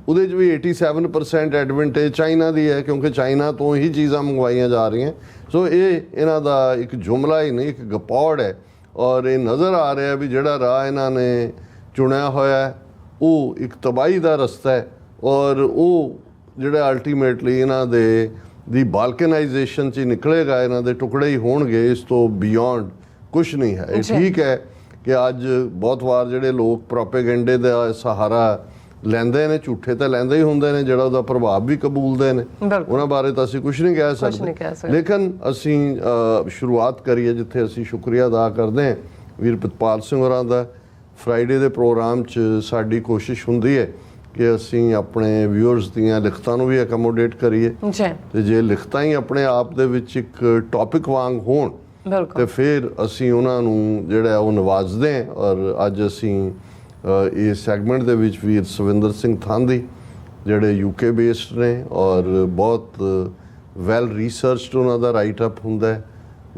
ਉਹਦੇ 'ਚ ਵੀ 87% ਐਡਵਾਂਟੇਜ ਚਾਈਨਾ ਦੀ ਹੈ, ਕਿਉਂਕਿ ਚਾਈਨਾ ਤੋਂ ਹੀ ਚੀਜ਼ਾਂ ਮੰਗਵਾਈਆਂ ਜਾ ਰਹੀਆਂ। ਸੋ ਇਹ ਇਹਨਾਂ ਦਾ ਇੱਕ ਜੁਮਲਾ ਹੀ ਨਹੀਂ, ਇੱਕ ਗਪੌੜ ਹੈ। ਔਰ ਇਹ ਨਜ਼ਰ ਆ ਰਿਹਾ ਵੀ ਜਿਹੜਾ ਰਾਹ ਇਹਨਾਂ ਨੇ ਚੁਣਿਆ ਹੋਇਆ ਉਹ ਇੱਕ ਤਬਾਹੀ ਦਾ ਰਸਤਾ ਹੈ, ਔਰ ਉਹ ਜਿਹੜਾ ਅਲਟੀਮੇਟਲੀ ਇਹਨਾਂ ਦੀ ਬਾਲਕਨਾਈਜੇਸ਼ਨ 'ਚ ਹੀ ਨਿਕਲੇਗਾ, ਇਹਨਾਂ ਦੇ ਟੁਕੜੇ ਹੀ ਹੋਣਗੇ, ਇਸ ਤੋਂ ਬਿਯੋਂਡ ਕੁਛ ਨਹੀਂ ਹੈ। ਇਹ ਠੀਕ ਹੈ ਕਿ ਅੱਜ ਬਹੁਤ ਵਾਰ ਜਿਹੜੇ ਲੋਕ ਪ੍ਰੋਪੇਗੈਂਡੇ ਦਾ ਸਹਾਰਾ ਲੈਂਦੇ ਨੇ, ਝੂਠੇ ਤਾਂ ਲੈਂਦੇ ਹੀ ਹੁੰਦੇ ਨੇ, ਜਿਹੜਾ ਉਹਦਾ ਪ੍ਰਭਾਵ ਵੀ ਕਬੂਲਦੇ ਨੇ, ਉਹਨਾਂ ਬਾਰੇ ਤਾਂ ਅਸੀਂ ਕੁਛ ਨਹੀਂ ਕਹਿ ਸਕਦੇ। ਲੇਕਿਨ ਅਸੀਂ ਸ਼ੁਰੂਆਤ ਕਰੀਏ ਜਿੱਥੇ ਅਸੀਂ ਸ਼ੁਕਰੀਆ ਅਦਾ ਕਰਦੇ ਹਾਂ ਵੀਰ ਪ੍ਰਿਤਪਾਲ ਸਿੰਘ ਹੋਰਾਂ ਦਾ। ਫਰਾਈਡੇ ਦੇ ਪ੍ਰੋਗਰਾਮ 'ਚ ਸਾਡੀ ਕੋਸ਼ਿਸ਼ ਹੁੰਦੀ ਹੈ ਕਿ ਅਸੀਂ ਆਪਣੇ ਵਿਊਅਰਸ ਦੀਆਂ ਲਿਖਤਾਂ ਨੂੰ ਵੀ ਐਕਮੋਡੇਟ ਕਰੀਏ, ਤੇ ਜੇ ਲਿਖਤਾਂ ਹੀ ਆਪਣੇ ਆਪ ਦੇ ਵਿੱਚ ਇੱਕ ਟੌਪਿਕ ਵਾਂਗ ਹੋਣ ਤੇ ਫਿਰ ਅਸੀਂ ਉਹਨਾਂ ਨੂੰ ਜਿਹੜਾ ਉਹ ਨਵਾਜ਼ਦੇ ਹਾਂ। ਔਰ ਅੱਜ ਅਸੀਂ ਇਸ ਸੈਗਮੈਂਟ ਦੇ ਵਿੱਚ ਵੀਰ ਸਵਿੰਦਰ ਸਿੰਘ ਥਾਂਦੀ, ਜਿਹੜੇ UK ਬੇਸਡ ਨੇ ਔਰ ਬਹੁਤ ਵੈਲ ਰਿਸਰਚਡ ਉਹਨਾਂ ਦਾ ਰਾਈਟ ਅਪ ਹੁੰਦਾ ਹੈ,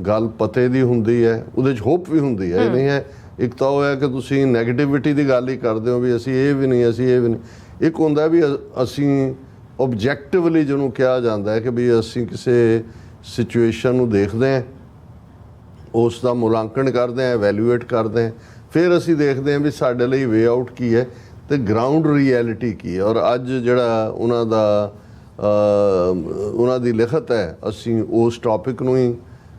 ਗੱਲ ਪਤੇ ਦੀ ਹੁੰਦੀ ਹੈ, ਉਹਦੇ 'ਚ ਹੋਪ ਵੀ ਹੁੰਦੀ ਹੈ। ਇਹ ਨਹੀਂ ਹੈ ਇੱਕ ਤਾਂ ਉਹ ਹੈ ਕਿ ਤੁਸੀਂ ਨੈਗੇਟਿਵਿਟੀ ਦੀ ਗੱਲ ਹੀ ਕਰਦੇ ਹੋ ਵੀ ਅਸੀਂ ਇਹ ਵੀ ਨਹੀਂ, ਅਸੀਂ ਇਹ ਵੀ ਨਹੀਂ। ਇੱਕ ਹੁੰਦਾ ਵੀ ਅਸੀਂ ਓਬਜੈਕਟਿਵਲੀ ਜਿਹਨੂੰ ਕਿਹਾ ਜਾਂਦਾ ਹੈ ਕਿ ਵੀ ਅਸੀਂ ਕਿਸੇ ਸਿਚੁਏਸ਼ਨ ਨੂੰ ਦੇਖਦੇ ਹਾਂ, ਉਸ ਦਾ ਮੁਲਾਂਕਣ ਕਰਦੇ ਹਾਂ, ਐਵੈਲੂਏਟ ਕਰਦੇ ਹਾਂ, ਫਿਰ ਅਸੀਂ ਦੇਖਦੇ ਹਾਂ ਵੀ ਸਾਡੇ ਲਈ ਵੇ ਆਊਟ ਕੀ ਹੈ ਤੇ ਗਰਾਊਂਡ ਰਿਐਲਿਟੀ ਕੀ ਹੈ। ਔਰ ਅੱਜ ਜਿਹੜਾ ਉਹਨਾਂ ਦੀ ਲਿਖਤ ਹੈ, ਅਸੀਂ ਉਸ ਟੌਪਿਕ ਨੂੰ ਹੀ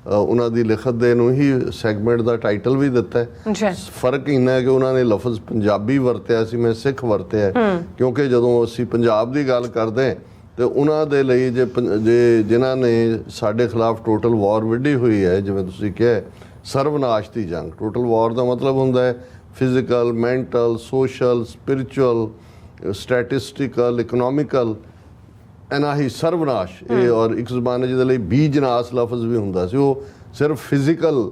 ਉਹਨਾਂ ਦੀ ਲਿਖਤ ਦੇ ਨੂੰ ਹੀ ਸੈਗਮੈਂਟ ਦਾ ਟਾਈਟਲ ਵੀ ਦਿੱਤਾ ਹੈ। ਫਰਕ ਇੰਨਾ ਹੈ ਕਿ ਉਹਨਾਂ ਨੇ ਲਫ਼ਜ਼ ਪੰਜਾਬੀ ਵਰਤਿਆ ਸੀ, ਮੈਂ ਸਿੱਖ ਵਰਤਿਆ, ਕਿਉਂਕਿ ਜਦੋਂ ਅਸੀਂ ਪੰਜਾਬ ਦੀ ਗੱਲ ਕਰਦੇ ਹਾਂ ਤੇ ਉਹਨਾਂ ਦੇ ਲਈ ਜੇ ਜਿਨ੍ਹਾਂ ਨੇ ਸਾਡੇ ਖਿਲਾਫ ਟੋਟਲ ਵਾਰ ਵਿੱਢੀ ਹੋਈ ਹੈ, ਜਿਵੇਂ ਤੁਸੀਂ ਕਿਹਾ ਸਰਵਨਾਸ਼ ਦੀ ਜੰਗ। ਟੋਟਲ ਵਾਰ ਦਾ ਮਤਲਬ ਹੁੰਦਾ ਹੈ physical, mental, social, spiritual, statistical, economical, ਇਹਨਾਂ ਹੀ ਸਰਵਨਾਸ਼। ਇਹ ਔਰ ਇੱਕ ਜ਼ਮਾਨੇ ਜਿਹਦੇ ਲਈ ਬੀਜਨਾਸ ਲਫ਼ਜ਼ ਵੀ ਹੁੰਦਾ ਸੀ, ਉਹ ਸਿਰਫ ਫਿਜ਼ੀਕਲ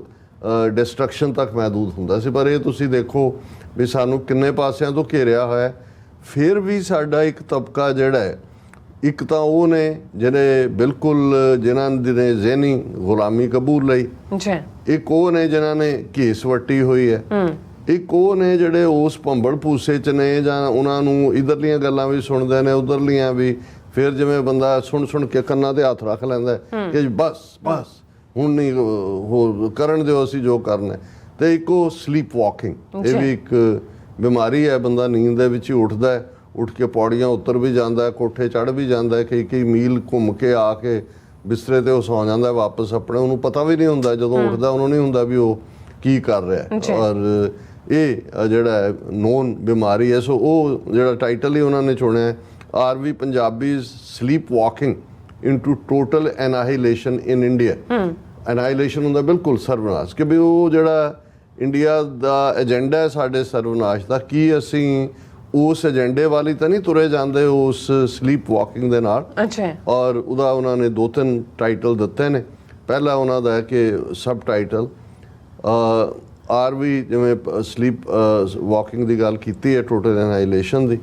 ਡਿਸਟਰਕਸ਼ਨ ਤੱਕ ਮਹਿਦੂਦ ਹੁੰਦਾ ਸੀ। ਪਰ ਇਹ ਤੁਸੀਂ ਦੇਖੋ ਵੀ ਸਾਨੂੰ ਕਿੰਨੇ ਪਾਸਿਆਂ ਤੋਂ ਘੇਰਿਆ ਹੋਇਆ। ਫਿਰ ਵੀ ਸਾਡਾ ਇੱਕ ਤਬਕਾ ਜਿਹੜਾ ਹੈ, ਇੱਕ ਤਾਂ ਉਹ ਨੇ ਜਿਹੜੇ ਬਿਲਕੁਲ ਜਿਨ੍ਹਾਂ ਨੇ ਜ਼ਹਿਨੀ ਗੁਲਾਮੀ ਕਬੂਲ ਲਈ, ਇੱਕ ਉਹ ਨੇ ਜਿਨ੍ਹਾਂ ਨੇ ਘੇਸ ਵੱਟੀ ਹੋਈ ਹੈ, ਇੱਕ ਉਹ ਨੇ ਜਿਹੜੇ ਉਸ ਭੰਬਲ ਭੂਸੇ 'ਚ ਨੇ ਜਾਂ ਉਹਨਾਂ ਨੂੰ ਇੱਧਰਲੀਆਂ ਗੱਲਾਂ ਵੀ ਸੁਣਦੇ ਨੇ, ਉੱਧਰਲੀਆਂ ਵੀ। ਫਿਰ ਜਿਵੇਂ ਬੰਦਾ ਸੁਣ ਕੇ ਕੰਨਾਂ 'ਤੇ ਹੱਥ ਰੱਖ ਲੈਂਦਾ ਕਿ ਬਸ ਹੁਣ ਨਹੀਂ ਹੋਰ ਕਰਨ ਦਿਓ, ਅਸੀਂ ਜੋ ਕਰਨਾ। ਅਤੇ ਇੱਕ ਉਹ ਸਲੀਪ ਵਾਕਿੰਗ, ਇਹ ਵੀ ਇੱਕ ਬਿਮਾਰੀ ਹੈ। ਬੰਦਾ ਨੀਂਦ ਦੇ ਵਿੱਚ ਹੀ ਉੱਠਦਾ ਹੈ, ਉੱਠ ਕੇ ਪੌੜੀਆਂ ਉੱਤਰ ਵੀ ਜਾਂਦਾ, ਕੋਠੇ ਚੜ੍ਹ ਵੀ ਜਾਂਦਾ, ਕਈ ਮੀਲ ਘੁੰਮ ਕੇ ਆ ਕੇ ਬਿਸਤਰੇ 'ਤੇ ਉਹ ਸੌਂ ਜਾਂਦਾ ਵਾਪਸ ਆਪਣੇ। ਉਹਨੂੰ ਪਤਾ ਵੀ ਨਹੀਂ ਹੁੰਦਾ, ਜਦੋਂ ਉੱਠਦਾ ਉਹਨੂੰ ਨਹੀਂ ਹੁੰਦਾ ਵੀ ਉਹ ਕੀ ਕਰ ਰਿਹਾ। ਔਰ ਇਹ ਜਿਹੜਾ ਨੋਨ ਬਿਮਾਰੀ ਹੈ। ਸੋ ਉਹ ਜਿਹੜਾ ਟਾਈਟਲ ਹੀ ਉਹਨਾਂ ਨੇ ਚੁਣਿਆ, are we Punjabis sleep walking into total annihilation in India. Annihilation ਹੁੰਦਾ ਬਿਲਕੁਲ ਸਰਵਨਾਸ਼, ਕਿ ਵੀ ਉਹ ਜਿਹੜਾ ਇੰਡੀਆ ਦਾ ਏਜੰਡਾ ਹੈ ਸਾਡੇ ਸਰਵਨਾਸ਼ ਦਾ, ਕੀ ਅਸੀਂ ਉਸ ਏਜੰਡੇ ਵਾਲੀ ਤਾਂ ਨਹੀਂ ਤੁਰੇ ਜਾਂਦੇ ਉਸ ਸਲੀਪ ਵਾਕਿੰਗ ਦੇ ਨਾਲ। ਅੱਛਾ। ਔਰ ਉਹਦਾ ਉਹਨਾਂ ਨੇ 2-3 ਟਾਈਟਲ ਦਿੱਤੇ ਨੇ। ਪਹਿਲਾ ਉਹਨਾਂ ਦਾ ਹੈ ਕਿ ਸਬ ਟਾਈਟਲ ਆਰ ਵੀ ਜਿਵੇਂ ਸਲੀਪ ਵਾਕਿੰਗ ਦੀ ਗੱਲ ਕੀਤੀ ਹੈ, total ਐਨਾਹੀਲੇਸ਼ਨ the.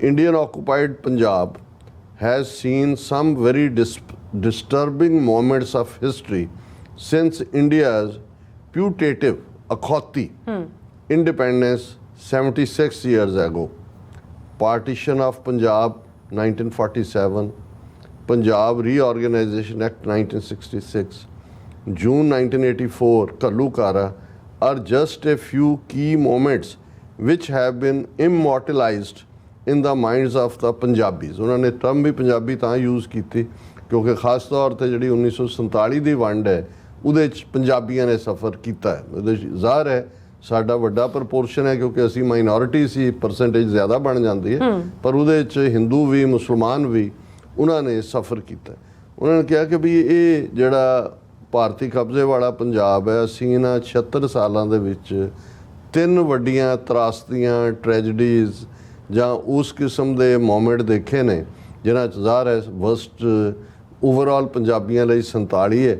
Indian occupied Punjab has seen some very disturbing moments of history since India's putative akhoti independence 76 years ago. Partition of Punjab 1947, Punjab Reorganization Act 1966, June 1984, Kallukara are just a few key moments which have been immortalized in the minds of the Punjabis। ਉਹਨਾਂ ਨੇ term ਵੀ ਪੰਜਾਬੀ ਤਾਂ use ਕੀਤੀ ਕਿਉਂਕਿ ਖਾਸ ਤੌਰ 'ਤੇ ਜਿਹੜੀ 1947 ਦੀ ਵੰਡ ਹੈ ਉਹਦੇ 'ਚ ਪੰਜਾਬੀਆਂ ਨੇ ਸਫ਼ਰ ਕੀਤਾ ਹੈ। ਉਹਦੇ 'ਚ ਜ਼ਾਹਰ ਹੈ ਸਾਡਾ ਵੱਡਾ ਪ੍ਰਪੋਰਸ਼ਨ ਹੈ ਕਿਉਂਕਿ ਅਸੀਂ ਮਾਈਨੋਰਿਟੀ ਸੀ, ਪਰਸੈਂਟੇਜ ਜ਼ਿਆਦਾ ਬਣ ਜਾਂਦੀ ਹੈ, ਪਰ ਉਹਦੇ 'ਚ ਹਿੰਦੂ ਵੀ ਮੁਸਲਮਾਨ ਵੀ ਉਹਨਾਂ ਨੇ ਸਫ਼ਰ ਕੀਤਾ। ਉਹਨਾਂ ਨੇ ਕਿਹਾ ਕਿ ਵੀ ਇਹ ਜਿਹੜਾ ਭਾਰਤੀ ਕਬਜ਼ੇ ਵਾਲਾ ਪੰਜਾਬ ਹੈ, ਅਸੀਂ ਇਹਨਾਂ 76 ਸਾਲਾਂ ਦੇ ਵਿੱਚ 3 ਵੱਡੀਆਂ ਤਰਾਸਦੀਆਂ, ਟ੍ਰੈਜਡੀਜ਼ ਜਾਂ ਉਸ ਕਿਸਮ ਦੇ ਮੂਮੈਂਟ ਦੇਖੇ ਨੇ ਜਿਨ੍ਹਾਂ 'ਚ ਜ਼ਾਹਰ ਹੈ ਵਸਟ ਓਵਰਆਲ ਪੰਜਾਬੀਆਂ ਲਈ 47 ਹੈ,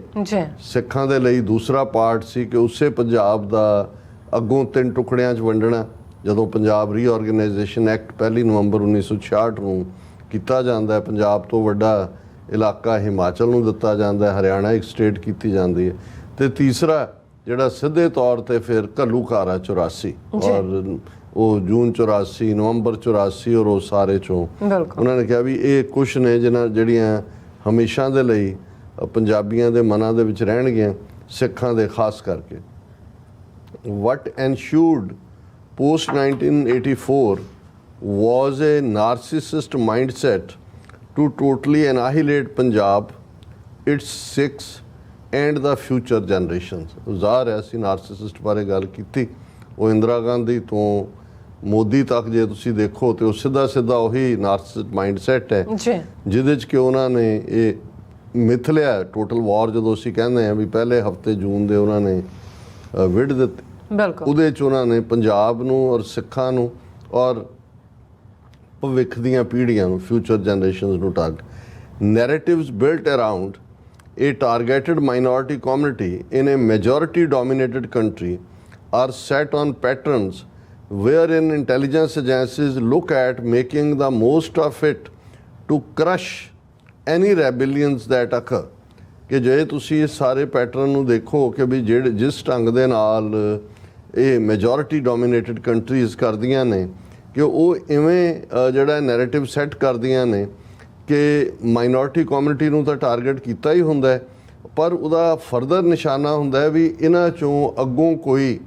ਸਿੱਖਾਂ ਦੇ ਲਈ ਦੂਸਰਾ ਪਾਰਟ ਸੀ ਕਿ ਉਸੇ ਪੰਜਾਬ ਦਾ ਅੱਗੋਂ 3 ਟੁਕੜਿਆਂ 'ਚ ਵੰਡਣਾ। ਜਦੋਂ ਪੰਜਾਬ ਰੀਆਰਗੇਨਾਈਜੇਸ਼ਨ ਐਕਟ 1 ਨਵੰਬਰ 1966 ਨੂੰ ਕੀਤਾ ਜਾਂਦਾ ਹੈ, ਪੰਜਾਬ ਤੋਂ ਵੱਡਾ ਇਲਾਕਾ ਹਿਮਾਚਲ ਨੂੰ ਦਿੱਤਾ ਜਾਂਦਾ ਹੈ, ਹਰਿਆਣਾ ਇੱਕ ਸਟੇਟ ਕੀਤੀ ਜਾਂਦੀ ਹੈ, ਅਤੇ ਤੀਸਰਾ ਜਿਹੜਾ ਸਿੱਧੇ ਤੌਰ 'ਤੇ ਫਿਰ ਘੱਲੂਘਾਰਾ 84 ਔਰ ਉਹ ਜੂਨ 84, ਨਵੰਬਰ 84 ਔਰ ਉਹ ਸਾਰੇ 'ਚੋਂ ਉਹਨਾਂ ਨੇ ਕਿਹਾ ਵੀ ਇਹ ਕੁਛ ਨੇ ਜਿਹੜੀਆਂ ਹਮੇਸ਼ਾ ਦੇ ਲਈ ਪੰਜਾਬੀਆਂ ਦੇ ਮਨਾਂ ਦੇ ਵਿੱਚ ਰਹਿਣਗੀਆਂ, ਸਿੱਖਾਂ ਦੇ ਖਾਸ ਕਰਕੇ। What ensued post 1984 was a narcissist mindset to totally annihilate Punjab, its Sikhs and the future generations। ਜ਼ਾਹਰ ਹੈ ਅਸੀਂ ਨਾਰਸਿਸਿਸਟ ਬਾਰੇ ਗੱਲ ਕੀਤੀ, ਉਹ ਇੰਦਰਾ ਗਾਂਧੀ ਤੋਂ ਮੋਦੀ ਤੱਕ ਜੇ ਤੁਸੀਂ ਦੇਖੋ ਤੇ ਉਹ ਸਿੱਧਾ ਉਹੀ ਨਾਰਸਿਸਟ ਮਾਈਂਡਸੈਟ ਹੈ ਜਿਹਦੇ 'ਚ ਕਿ ਉਹਨਾਂ ਨੇ ਇਹ ਮਿਥ ਲਿਆ ਟੋਟਲ ਵਾਰ। ਜਦੋਂ ਅਸੀਂ ਕਹਿੰਦੇ ਹਾਂ ਵੀ ਪਹਿਲੇ ਹਫ਼ਤੇ ਜੂਨ ਦੇ ਉਹਨਾਂ ਨੇ ਵਿੱਢ ਦਿੱਤੀ, ਉਹਦੇ 'ਚ ਉਹਨਾਂ ਨੇ ਪੰਜਾਬ ਨੂੰ ਔਰ ਸਿੱਖਾਂ ਨੂੰ ਔਰ ਭਵਿੱਖ ਦੀਆਂ ਪੀੜ੍ਹੀਆਂ ਨੂੰ, ਫਿਊਚਰ ਜਨਰੇਸ਼ਨਸ ਨੂੰ target. Narratives built around a targeted minority community in a majority dominated country are set on patterns wherein intelligence agencies look at making the most of it to crush any rebellions that occur। ਕਿ ਜੇ ਤੁਸੀਂ ਇਸ ਸਾਰੇ pattern ਨੂੰ ਦੇਖੋ ਕਿ ਵੀ ਜਿਸ ਢੰਗ ਦੇ ਨਾਲ ਇਹ ਮੈਜੋਰਿਟੀ ਡੋਮੀਨੇਟਡ ਕੰਟਰੀਜ਼ ਕਰਦੀਆਂ ਨੇ ਕਿ ਉਹ ਇਵੇਂ ਜਿਹੜਾ ਨੈਰੇਟਿਵ ਸੈੱਟ ਕਰਦੀਆਂ ਨੇ ਕਿ ਮਾਈਨੋਰਿਟੀ ਕਮਿਊਨਿਟੀ ਨੂੰ ਤਾਂ ਟਾਰਗੇਟ ਕੀਤਾ ਹੀ ਹੁੰਦਾ ਹੈ, ਪਰ ਉਹਦਾ ਫਰਦਰ ਨਿਸ਼ਾਨਾ ਹੁੰਦਾ ਹੈ ਵੀ ਇਹਨਾਂ 'ਚੋਂ ਅੱਗੋਂ ਕੋਈ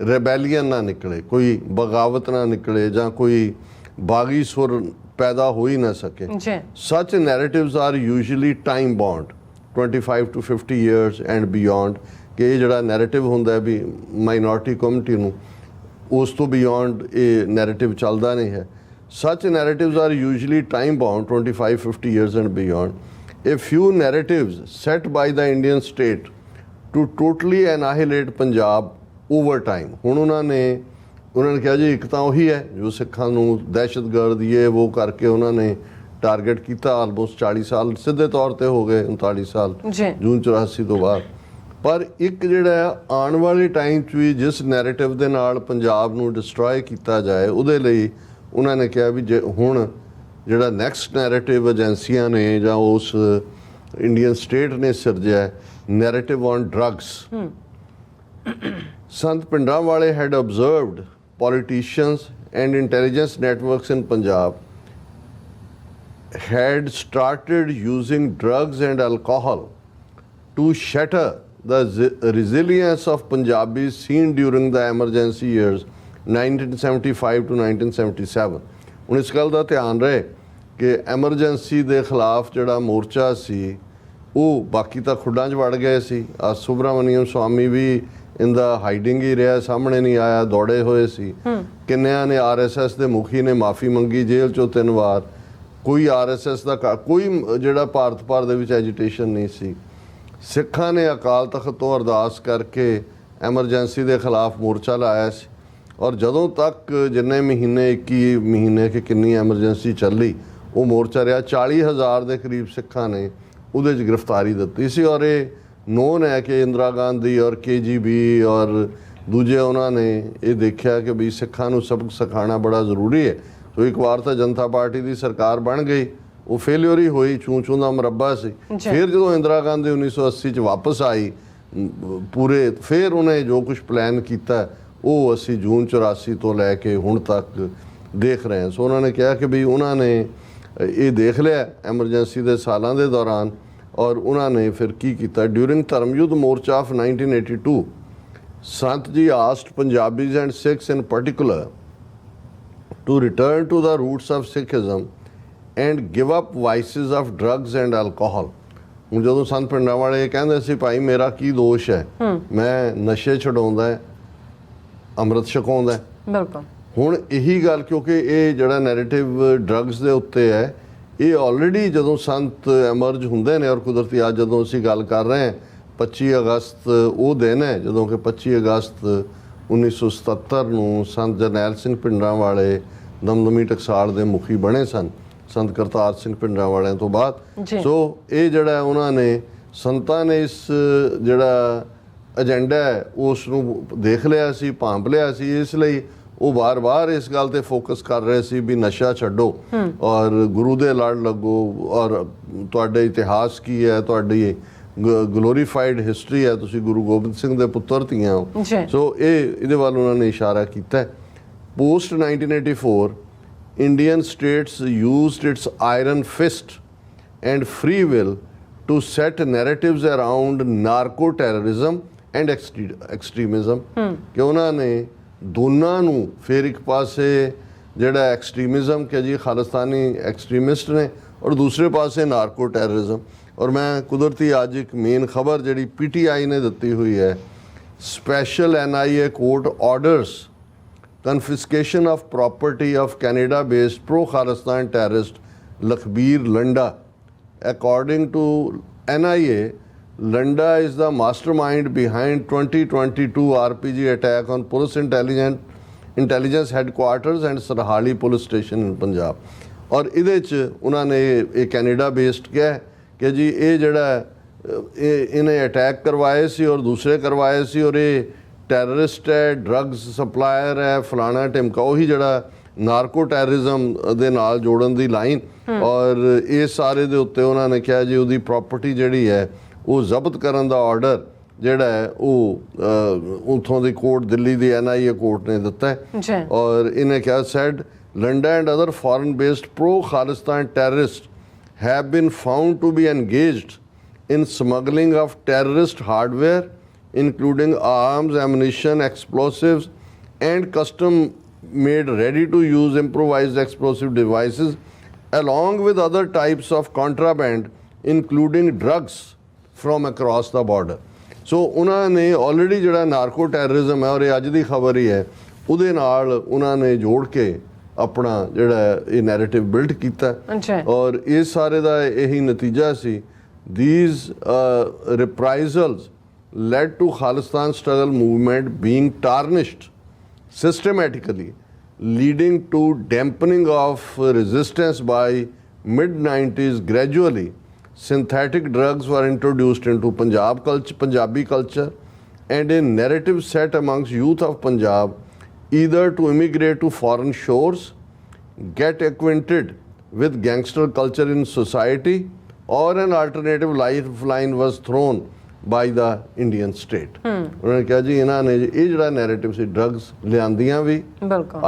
ਰੈਬੈਲੀਅਨ ਨਾ ਨਿਕਲੇ, ਕੋਈ ਬਗਾਵਤ ਨਾ ਨਿਕਲੇ ਜਾਂ ਕੋਈ ਬਾਗੀ ਸੁਰ ਪੈਦਾ ਹੋ ਹੀ ਨਾ ਸਕੇ। ਸੱਚ narratives are usually time bound 25 to 50 years and beyond, ਕਿ ਇਹ ਜਿਹੜਾ ਨੈਰੇਟਿਵ ਹੁੰਦਾ ਹੈ ਵੀ ਮਾਈਨੋਰਿਟੀ ਕਮਿਊਨਿਟੀ ਨੂੰ, ਉਸ ਤੋਂ ਬਿਯੋਂਡ ਇਹ ਨੈਰੇਟਿਵ ਚੱਲਦਾ ਨਹੀਂ ਹੈ। Such narratives are usually time-bound, 25-50 years and beyond. A few narratives set by the Indian state to totally annihilate Punjab over time. ਹੁਣ ਉਹਨਾਂ ਨੇ ਕਿਹਾ ਜੀ ਇੱਕ ਤਾਂ ਉਹੀ ਹੈ ਜੋ ਸਿੱਖਾਂ ਨੂੰ ਦਹਿਸ਼ਤਗਰਦ ਇਹ ਉਹ ਕਰਕੇ ਉਹਨਾਂ ਨੇ ਟਾਰਗੇਟ ਕੀਤਾ। ਆਲਮੋਸਟ 40 ਸਾਲ ਸਿੱਧੇ ਤੌਰ 'ਤੇ ਹੋ ਗਏ, 39 ਸਾਲ ਜੂਨ 84 ਤੋਂ ਬਾਅਦ। ਪਰ ਇੱਕ ਜਿਹੜਾ ਆਉਣ ਵਾਲੇ ਟਾਈਮ 'ਚ ਵੀ ਜਿਸ ਨੈਰੇਟਿਵ ਦੇ ਨਾਲ ਪੰਜਾਬ ਨੂੰ ਡਿਸਟਰੋਏ ਕੀਤਾ ਜਾਏ ਉਹਦੇ ਲਈ ਉਹਨਾਂ ਨੇ ਕਿਹਾ ਵੀ ਜੇ ਹੁਣ ਜਿਹੜਾ ਨੈਕਸਟ ਨੈਰੇਟਿਵ ਏਜੰਸੀਆਂ ਨੇ ਜਾਂ ਉਸ ਇੰਡੀਅਨ ਸਟੇਟ ਨੇ ਸਿਰਜਿਆ, narrative on drugs. Sant Bhindranwale had observed politicians and intelligence networks in Punjab had started using drugs and alcohol to shatter the resilience of Punjabis seen during the emergency years 1975 to 1977। ਹੁਣ ਇਸ ਗੱਲ ਦਾ ਧਿਆਨ ਰਹੇ ਕਿ emergency ਦੇ ਖਿਲਾਫ ਜਿਹੜਾ ਮੋਰਚਾ ਸੀ ਉਹ ਬਾਕੀ ਤਾਂ ਖੁੱਡਾਂ 'ਚ ਵੜ ਗਏ ਸੀ। ਸੁਬਰਾਮਨੀਅਮ ਸਵਾਮੀ ਵੀ ਇਹਦਾ ਹਾਈਡਿੰਗ ਹੀ ਰਿਹਾ, ਸਾਹਮਣੇ ਨਹੀਂ ਆਇਆ, ਦੌੜੇ ਹੋਏ ਸੀ। ਕਿੰਨਿਆਂ ਨੇ RSS ਦੇ ਮੁਖੀ ਨੇ ਮਾਫੀ ਮੰਗੀ ਜੇਲ੍ਹ 'ਚੋਂ 3 ਵਾਰ। ਕੋਈ RSS ਦਾ ਕੋਈ ਜਿਹੜਾ ਭਾਰਤ ਭਰ ਦੇ ਵਿੱਚ ਐਜੀਟੇਸ਼ਨ ਨਹੀਂ ਸੀ। ਸਿੱਖਾਂ ਨੇ ਅਕਾਲ ਤਖਤ ਤੋਂ ਅਰਦਾਸ ਕਰਕੇ ਐਮਰਜੈਂਸੀ ਦੇ ਖਿਲਾਫ ਮੋਰਚਾ ਲਾਇਆ ਸੀ, ਔਰ ਜਦੋਂ ਤੱਕ ਜਿੰਨੇ ਮਹੀਨੇ 21 ਮਹੀਨੇ ਕਿ ਕਿੰਨੀ ਐਮਰਜੈਂਸੀ ਚੱਲੀ ਉਹ ਮੋਰਚਾ ਰਿਹਾ। 40,000 ਦੇ ਕਰੀਬ ਸਿੱਖਾਂ ਨੇ ਉਹਦੇ 'ਚ ਗ੍ਰਿਫਤਾਰੀ ਦਿੱਤੀ ਸੀ, ਔਰ ਇਹ ਨੋਨ ਹੈ ਕਿ ਇੰਦਰਾ ਗਾਂਧੀ ਔਰ KGB ਔਰ ਦੂਜੇ ਉਹਨਾਂ ਨੇ ਇਹ ਦੇਖਿਆ ਕਿ ਵੀ ਸਿੱਖਾਂ ਨੂੰ ਸਬਕ ਸਿਖਾਉਣਾ ਬੜਾ ਜ਼ਰੂਰੀ ਹੈ। ਸੋ ਇੱਕ ਵਾਰ ਤਾਂ ਜਨਤਾ ਪਾਰਟੀ ਦੀ ਸਰਕਾਰ ਬਣ ਗਈ, ਉਹ ਫੇਲਿਅਰ ਹੀ ਹੋਈ, ਚੂੰ ਦਾ ਮੁਰੱਬਾ ਸੀ। ਫਿਰ ਜਦੋਂ ਇੰਦਰਾ ਗਾਂਧੀ 1980 'ਚ ਵਾਪਸ ਆਈ ਪੂਰੇ, ਫਿਰ ਉਹਨੇ ਜੋ ਕੁਝ ਪਲਾਨ ਕੀਤਾ ਉਹ ਅਸੀਂ ਜੂਨ 84 ਤੋਂ ਲੈ ਕੇ ਹੁਣ ਤੱਕ ਦੇਖ ਰਹੇ ਹਾਂ। ਸੋ ਉਹਨਾਂ ਨੇ ਕਿਹਾ ਕਿ ਵੀ ਉਹਨਾਂ ਨੇ ਇਹ ਦੇਖ ਲਿਆ ਐਮਰਜੈਂਸੀ ਦੇ ਸਾਲਾਂ ਦੇ ਦੌਰਾਨ, ਔਰ ਉਹਨਾਂ ਨੇ ਫਿਰ ਕੀ ਕੀਤਾ। ਡਿਊਰਿੰਗ ਧਰਮਯੁੱਧ ਮੋਰਚਾ of 1982 Sant ji asked Punjabis and Sikhs in particular to return to the roots of Sikhism and give up vices of drugs and alcohol. ਹੁਣ ਜਦੋਂ ਸੰਤ ਪਿੰਡਾਂ ਵਾਲੇ ਕਹਿੰਦੇ ਸੀ ਭਾਈ ਮੇਰਾ ਕੀ ਦੋਸ਼ ਹੈ, ਮੈਂ ਨਸ਼ੇ ਛਡਾਉਂਦਾ, ਅੰਮ੍ਰਿਤ ਛਕਾਉਂਦਾ, ਬਿਲਕੁਲ ਹੁਣ ਇਹੀ ਗੱਲ, ਕਿਉਂਕਿ ਇਹ ਜਿਹੜਾ ਨੈਰੇਟਿਵ ਡਰੱਗਸ ਦੇ ਉੱਤੇ ਹੈ, ਇਹ ਆਲਰੇਡੀ ਜਦੋਂ ਸੰਤ ਅਮਰਜ ਹੁੰਦੇ ਨੇ, ਔਰ ਕੁਦਰਤੀ ਅੱਜ ਜਦੋਂ ਅਸੀਂ ਗੱਲ ਕਰ ਰਹੇ ਹਾਂ 25 ਅਗਸਤ ਉਹ ਦਿਨ ਹੈ ਜਦੋਂ ਕਿ 25 ਅਗਸਤ 1977 ਨੂੰ ਸੰਤ ਜਰਨੈਲ ਸਿੰਘ ਪਿੰਡਾਂ ਵਾਲੇ ਦਮਦਮੀ ਟਕਸਾਲ ਦੇ ਮੁਖੀ ਬਣੇ ਸਨ, ਸੰਤ ਕਰਤਾਰ ਸਿੰਘ ਪਿੰਡਾਂ ਵਾਲਿਆਂ ਤੋਂ ਬਾਅਦ। ਸੋ ਇਹ ਜਿਹੜਾ ਉਹਨਾਂ ਨੇ ਸੰਤਾਂ ਨੇ ਇਸ ਜਿਹੜਾ ਏਜੰਡਾ ਹੈ ਉਸ ਨੂੰ ਦੇਖ ਲਿਆ ਸੀ, ਭਾਂਪ ਲਿਆ ਸੀ, ਇਸ ਲਈ ਉਹ ਵਾਰ-ਵਾਰ ਇਸ ਗੱਲ ਤੇ ਫੋਕਸ ਕਰ ਰਹੇ ਸੀ ਵੀ ਨਸ਼ਾ ਛੱਡੋ ਔਰ ਗੁਰੂ ਦੇ ਲੜ ਲੱਗੋ, ਔਰ ਤੁਹਾਡੇ ਇਤਿਹਾਸ ਕੀ ਹੈ, ਤੁਹਾਡੀ ਗਲੋਰੀਫਾਈਡ ਹਿਸਟਰੀ ਹੈ, ਤੁਸੀਂ ਗੁਰੂ ਗੋਬਿੰਦ ਸਿੰਘ ਦੇ ਪੁੱਤਰ ਧੀਆਂ ਹੋ। ਸੋ ਇਹਦੇ ਵੱਲ ਉਹਨਾਂ ਨੇ ਇਸ਼ਾਰਾ ਕੀਤਾ। Post 1984 Indian states used its iron fist and free will to set narratives around narco-terrorism and extremism ਕਿ ਉਹਨਾਂ ਨੇ ਦੋਨਾਂ ਨੂੰ ਫਿਰ ਇੱਕ ਪਾਸੇ ਜਿਹੜਾ ਐਕਸਟ੍ਰੀਮਿਜ਼ਮ ਕਿ ਜੀ ਖਾਲਿਸਤਾਨੀ ਐਕਸਟ੍ਰੀਮਿਸਟ ਨੇ, ਔਰ ਦੂਸਰੇ ਪਾਸੇ ਨਾਰਕੋ ਟੈਰਰਿਜ਼ਮ। ਔਰ ਮੈਂ ਕੁਦਰਤੀ ਅੱਜ ਇੱਕ ਮੇਨ ਖਬਰ ਜਿਹੜੀ PTI ਨੇ ਦਿੱਤੀ ਹੋਈ ਹੈ, special NIA court orders confiscation of property of Canada-based pro-Khalistan terrorist Lakhbir Landa. According to NIA, Landa is the mastermind behind 2022 RPG attack on police intelligence headquarters and Sarhali police station in Punjab. और ਇਹਦੇ 'ਚ ਉਹਨਾਂ ਨੇ ਇਹ Canada based ਕਿਹਾ ਕਿ ਜੀ ਇਹ ਜਿਹੜਾ ਇਹਨੇ ਅਟੈਕ ਕਰਵਾਏ ਸੀ ਔਰ ਦੂਸਰੇ ਕਰਵਾਏ ਸੀ, ਔਰ ਇਹ ਟੈਰਰਿਸਟ ਹੈ, ਡਰੱਗਸ ਸਪਲਾਇਰ ਹੈ, ਫਲਾਣਾ ਢਿਮਕਾ, ਉਹੀ ਜਿਹੜਾ ਨਾਰਕੋ ਟੈਰਰਿਜ਼ਮ ਦੇ ਨਾਲ ਜੋੜਨ ਦੀ ਲਾਈਨ। ਔਰ ਇਹ ਸਾਰੇ ਦੇ ਉੱਤੇ ਉਹਨਾਂ ਨੇ ਕਿਹਾ ਜੀ ਉਹਦੀ ਪ੍ਰਾਪਰਟੀ ਜਿਹੜੀ ਹੈ ਉਹ ਜ਼ਬਤ ਕਰਨ ਦਾ ਆਰਡਰ ਜਿਹੜਾ ਹੈ ਉਹ ਉੱਥੋਂ ਦੀ ਕੋਰਟ, ਦਿੱਲੀ ਦੀ NIA ਕੋਰਟ ਨੇ ਦਿੱਤਾ ਹੈ। ਔਰ ਇਹਨੇ ਕਿਹਾ sad Landa and other foreign-based pro-Khalistan terrorists have been found to be engaged in smuggling of terrorist hardware, including arms, ammunition, explosives, and custom-made ready-to-use improvised explosive devices, along with other types of contraband, including drugs from across the border. So, ਉਹਨਾਂ ਨੇ already ਜਿਹੜਾ narco terrorism ਹੈ, ਔਰ ਇਹ ਅੱਜ ਦੀ ਖਬਰ ਹੀ ਹੈ, ਉਹਦੇ ਨਾਲ ਉਹਨਾਂ ਨੇ ਜੋੜ ਕੇ ਆਪਣਾ ਜਿਹੜਾ ਇਹ ਨੈਰੇਟਿਵ ਬਿਲਡ ਕੀਤਾ, ਔਰ ਇਸ ਸਾਰੇ ਦਾ ਇਹੀ ਨਤੀਜਾ ਸੀ। These reprisals led to Khalistan struggle movement being tarnished systematically, leading to dampening of resistance. By mid-90s, gradually synthetic drugs were introduced into Punjabi culture, and a narrative set amongst youth of Punjab either to immigrate to foreign shores, get acquainted with gangster culture in society, or an alternative lifeline was thrown by the Indian state. ਉਹਨਾਂ ਨੇ ਕਿਹਾ ਜੀ ਇਹਨਾਂ ਨੇ ਇਹ ਜਿਹੜਾ narrative ਸੀ drugs ਲਿਆਂਦੀਆਂ ਵੀ,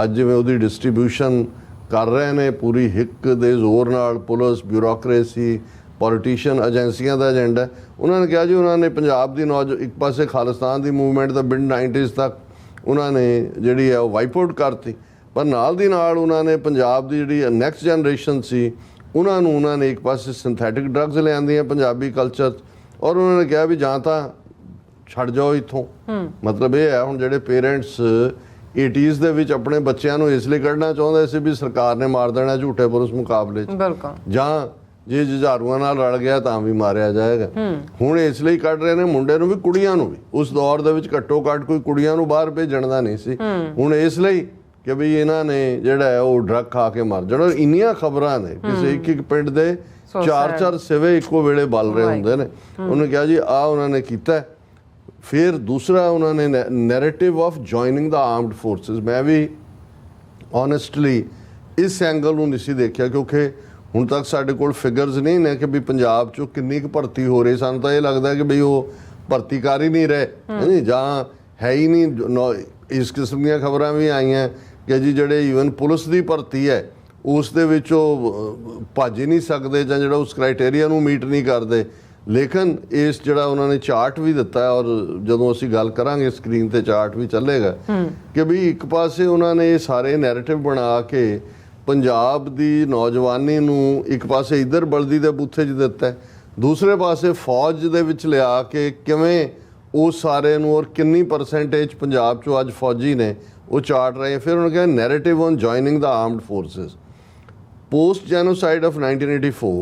ਅੱਜ ਜਿਵੇਂ ਉਹਦੀ ਡਿਸਟ੍ਰੀਬਿਊਸ਼ਨ ਕਰ ਰਹੇ ਨੇ ਪੂਰੀ ਹਿੱਕ ਦੇ ਜ਼ੋਰ ਨਾਲ, ਪੁਲਿਸ, ਬਿਊਰੋਕਰੇਸੀ, ਪੋਲੀਟੀਸ਼ੀਅਨ, ਏਜੰਸੀਆਂ ਦਾ ਏਜੰਡਾ। ਉਹਨਾਂ ਨੇ ਕਿਹਾ ਜੀ ਉਹਨਾਂ ਨੇ ਪੰਜਾਬ ਦੀ ਇੱਕ ਪਾਸੇ ਖਾਲਿਸਤਾਨ ਦੀ ਮੂਵਮੈਂਟ ਦਾ mid-90s ਤੱਕ ਉਹਨਾਂ ਨੇ ਜਿਹੜੀ ਹੈ ਉਹ ਵਾਈਪ ਆਊਟ ਕਰਤੀ, ਪਰ ਨਾਲ ਦੀ ਨਾਲ ਉਹਨਾਂ ਨੇ ਪੰਜਾਬ ਦੀ ਜਿਹੜੀ ਨੈਕਸਟ ਜਨਰੇਸ਼ਨ ਸੀ ਉਹਨਾਂ ਨੇ ਇੱਕ ਪਾਸੇ ਸਿੰਥੈਟਿਕ ਡਰੱਗਸ ਲਿਆਂਦੀਆਂ ਪੰਜਾਬੀ ਕਲਚਰ, ਔਰ ਉਹਨਾਂ ਨੇ ਕਿਹਾ ਵੀ ਜਾਂ ਤਾਂ ਛੱਡ ਜਾਓ ਇੱਥੋਂ। ਮਤਲਬ ਇਹ ਹੈ ਹੁਣ ਜਿਹੜੇ ਪੇਰੈਂਟਸ 80s ਦੇ ਵਿੱਚ ਆਪਣੇ ਬੱਚਿਆਂ ਨੂੰ ਇਸ ਲਈ ਕੱਢਣਾ ਚਾਹੁੰਦੇ ਸੀ ਵੀ ਸਰਕਾਰ ਨੇ ਮਾਰ ਦੇਣਾ ਝੂਠੇ ਪੁਲਿਸ ਮੁਕਾਬਲੇ 'ਚ, ਜਾਂ ਜੇ ਜੁਝਾਰੂਆਂ ਨਾਲ ਰਲ ਗਿਆ ਤਾਂ ਵੀ ਮਾਰਿਆ ਜਾਏਗਾ। ਹੁਣ ਇਸ ਲਈ ਕੱਢ ਰਹੇ ਨੇ ਮੁੰਡੇ ਨੂੰ ਵੀ ਕੁੜੀਆਂ ਨੂੰ ਵੀ। ਉਸ ਦੌਰ ਦੇ ਵਿੱਚ ਘੱਟੋ ਘੱਟ ਕੋਈ ਕੁੜੀਆਂ ਨੂੰ ਬਾਹਰ ਭੇਜਣ ਦਾ ਨਹੀਂ ਸੀ, ਹੁਣ ਇਸ ਲਈ ਕਿ ਵੀ ਇਹਨਾਂ ਨੇ ਜਿਹੜਾ ਹੈ ਉਹ ਡਰੱਗ ਖਾ ਕੇ ਮਰ ਜਾਣਾ। ਇੰਨੀਆਂ ਖਬਰਾਂ ਨੇ ਕਿਸੇ ਇੱਕ ਪਿੰਡ ਦੇ 4 ਸਿਵੇ ਇੱਕੋ ਵੇਲੇ ਬਲ ਰਹੇ ਹੁੰਦੇ ਨੇ। ਉਹਨੇ ਕਿਹਾ ਜੀ ਆਹ ਉਹਨਾਂ ਨੇ ਕੀਤਾ। ਫਿਰ ਦੂਸਰਾ ਉਹਨਾਂ ਨੇ narrative of joining the armed forces. ਮੈਂ ਵੀ ਓਨੈਸਟਲੀ ਇਸ ਐਂਗਲ ਨੂੰ ਨਹੀਂ ਸੀ ਦੇਖਿਆ, ਕਿਉਂਕਿ ਹੁਣ ਤੱਕ ਸਾਡੇ ਕੋਲ ਫਿਗਰਸ ਨਹੀਂ ਨੇ ਕਿ ਵੀ ਪੰਜਾਬ 'ਚੋਂ ਕਿੰਨੀ ਕੁ ਭਰਤੀ ਹੋ ਰਹੀ। ਸਾਨੂੰ ਤਾਂ ਇਹ ਲੱਗਦਾ ਕਿ ਬਈ ਉਹ ਭਰਤੀ ਕਰ ਹੀ ਨਹੀਂ ਰਹੇ, ਜਾਂ ਹੈ ਹੀ ਨਹੀਂ। ਇਸ ਕਿਸਮ ਦੀਆਂ ਖਬਰਾਂ ਵੀ ਆਈਆਂ ਕਿ ਜੀ ਜਿਹੜੇ ਈਵਨ ਪੁਲਿਸ ਦੀ ਭਰਤੀ ਹੈ ਉਸ ਦੇ ਵਿੱਚ ਉਹ ਭੱਜ ਹੀ ਨਹੀਂ ਸਕਦੇ, ਜਾਂ ਜਿਹੜਾ ਉਸ ਕ੍ਰਾਈਟੇਰੀਆ ਨੂੰ ਮੀਟ ਨਹੀਂ ਕਰਦੇ। ਲੇਕਿਨ ਇਸ ਜਿਹੜਾ ਉਹਨਾਂ ਨੇ ਚਾਰਟ ਵੀ ਦਿੱਤਾ, ਔਰ ਜਦੋਂ ਅਸੀਂ ਗੱਲ ਕਰਾਂਗੇ ਸਕਰੀਨ ਤੇ ਚਾਰਟ ਵੀ ਚੱਲੇਗਾ, ਕਿ ਵੀ ਇੱਕ ਪਾਸੇ ਉਹਨਾਂ ਨੇ ਇਹ ਸਾਰੇ ਨੈਰੇਟਿਵ ਬਣਾ ਕੇ ਪੰਜਾਬ ਦੀ ਨੌਜਵਾਨੀ ਨੂੰ ਇੱਕ ਪਾਸੇ ਇੱਧਰ ਬਲਦੀ ਦੇ ਬੂਥੇ 'ਚ ਦਿੱਤਾ, ਦੂਸਰੇ ਪਾਸੇ ਫੌਜ ਦੇ ਵਿੱਚ ਲਿਆ ਕੇ ਕਿਵੇਂ ਉਹ ਸਾਰੇ ਨੂੰ ਔਰ ਕਿੰਨੀ ਪਰਸੈਂਟੇਜ ਪੰਜਾਬ 'ਚੋਂ ਅੱਜ ਫੌਜੀ ਨੇ ਉਹ ਚਾਰਟ ਰਹੇ। ਫਿਰ ਉਹਨਾਂ ਕਿਹਾ narrative on joining the armed forces post genocide of 1984,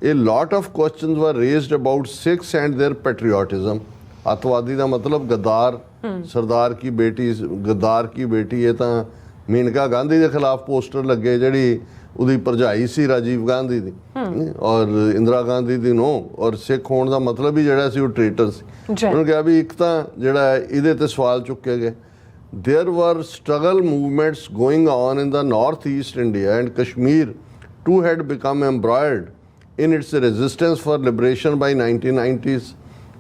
a lot of questions were raised about Sikhs and their patriotism. अतवादी का मतलब गद्दार, सरदार की बेटी, गद्दार की बेटी। ये तो मेनका गांधी के खिलाफ पोस्टर लगे जड़ी उदी भरजाई सी राजीव गांधी दी और इंदिरा गांधी दी नो, और सिख होने का मतलब ही जड़ा सी वो ट्रेटर सी। उन्होंने कहा भी एक तो जड़ा इहदे ते सवाल चुके गए। There were struggle movements going on in the northeast India and Kashmir too had become embroiled in its resistance for liberation by 1990s।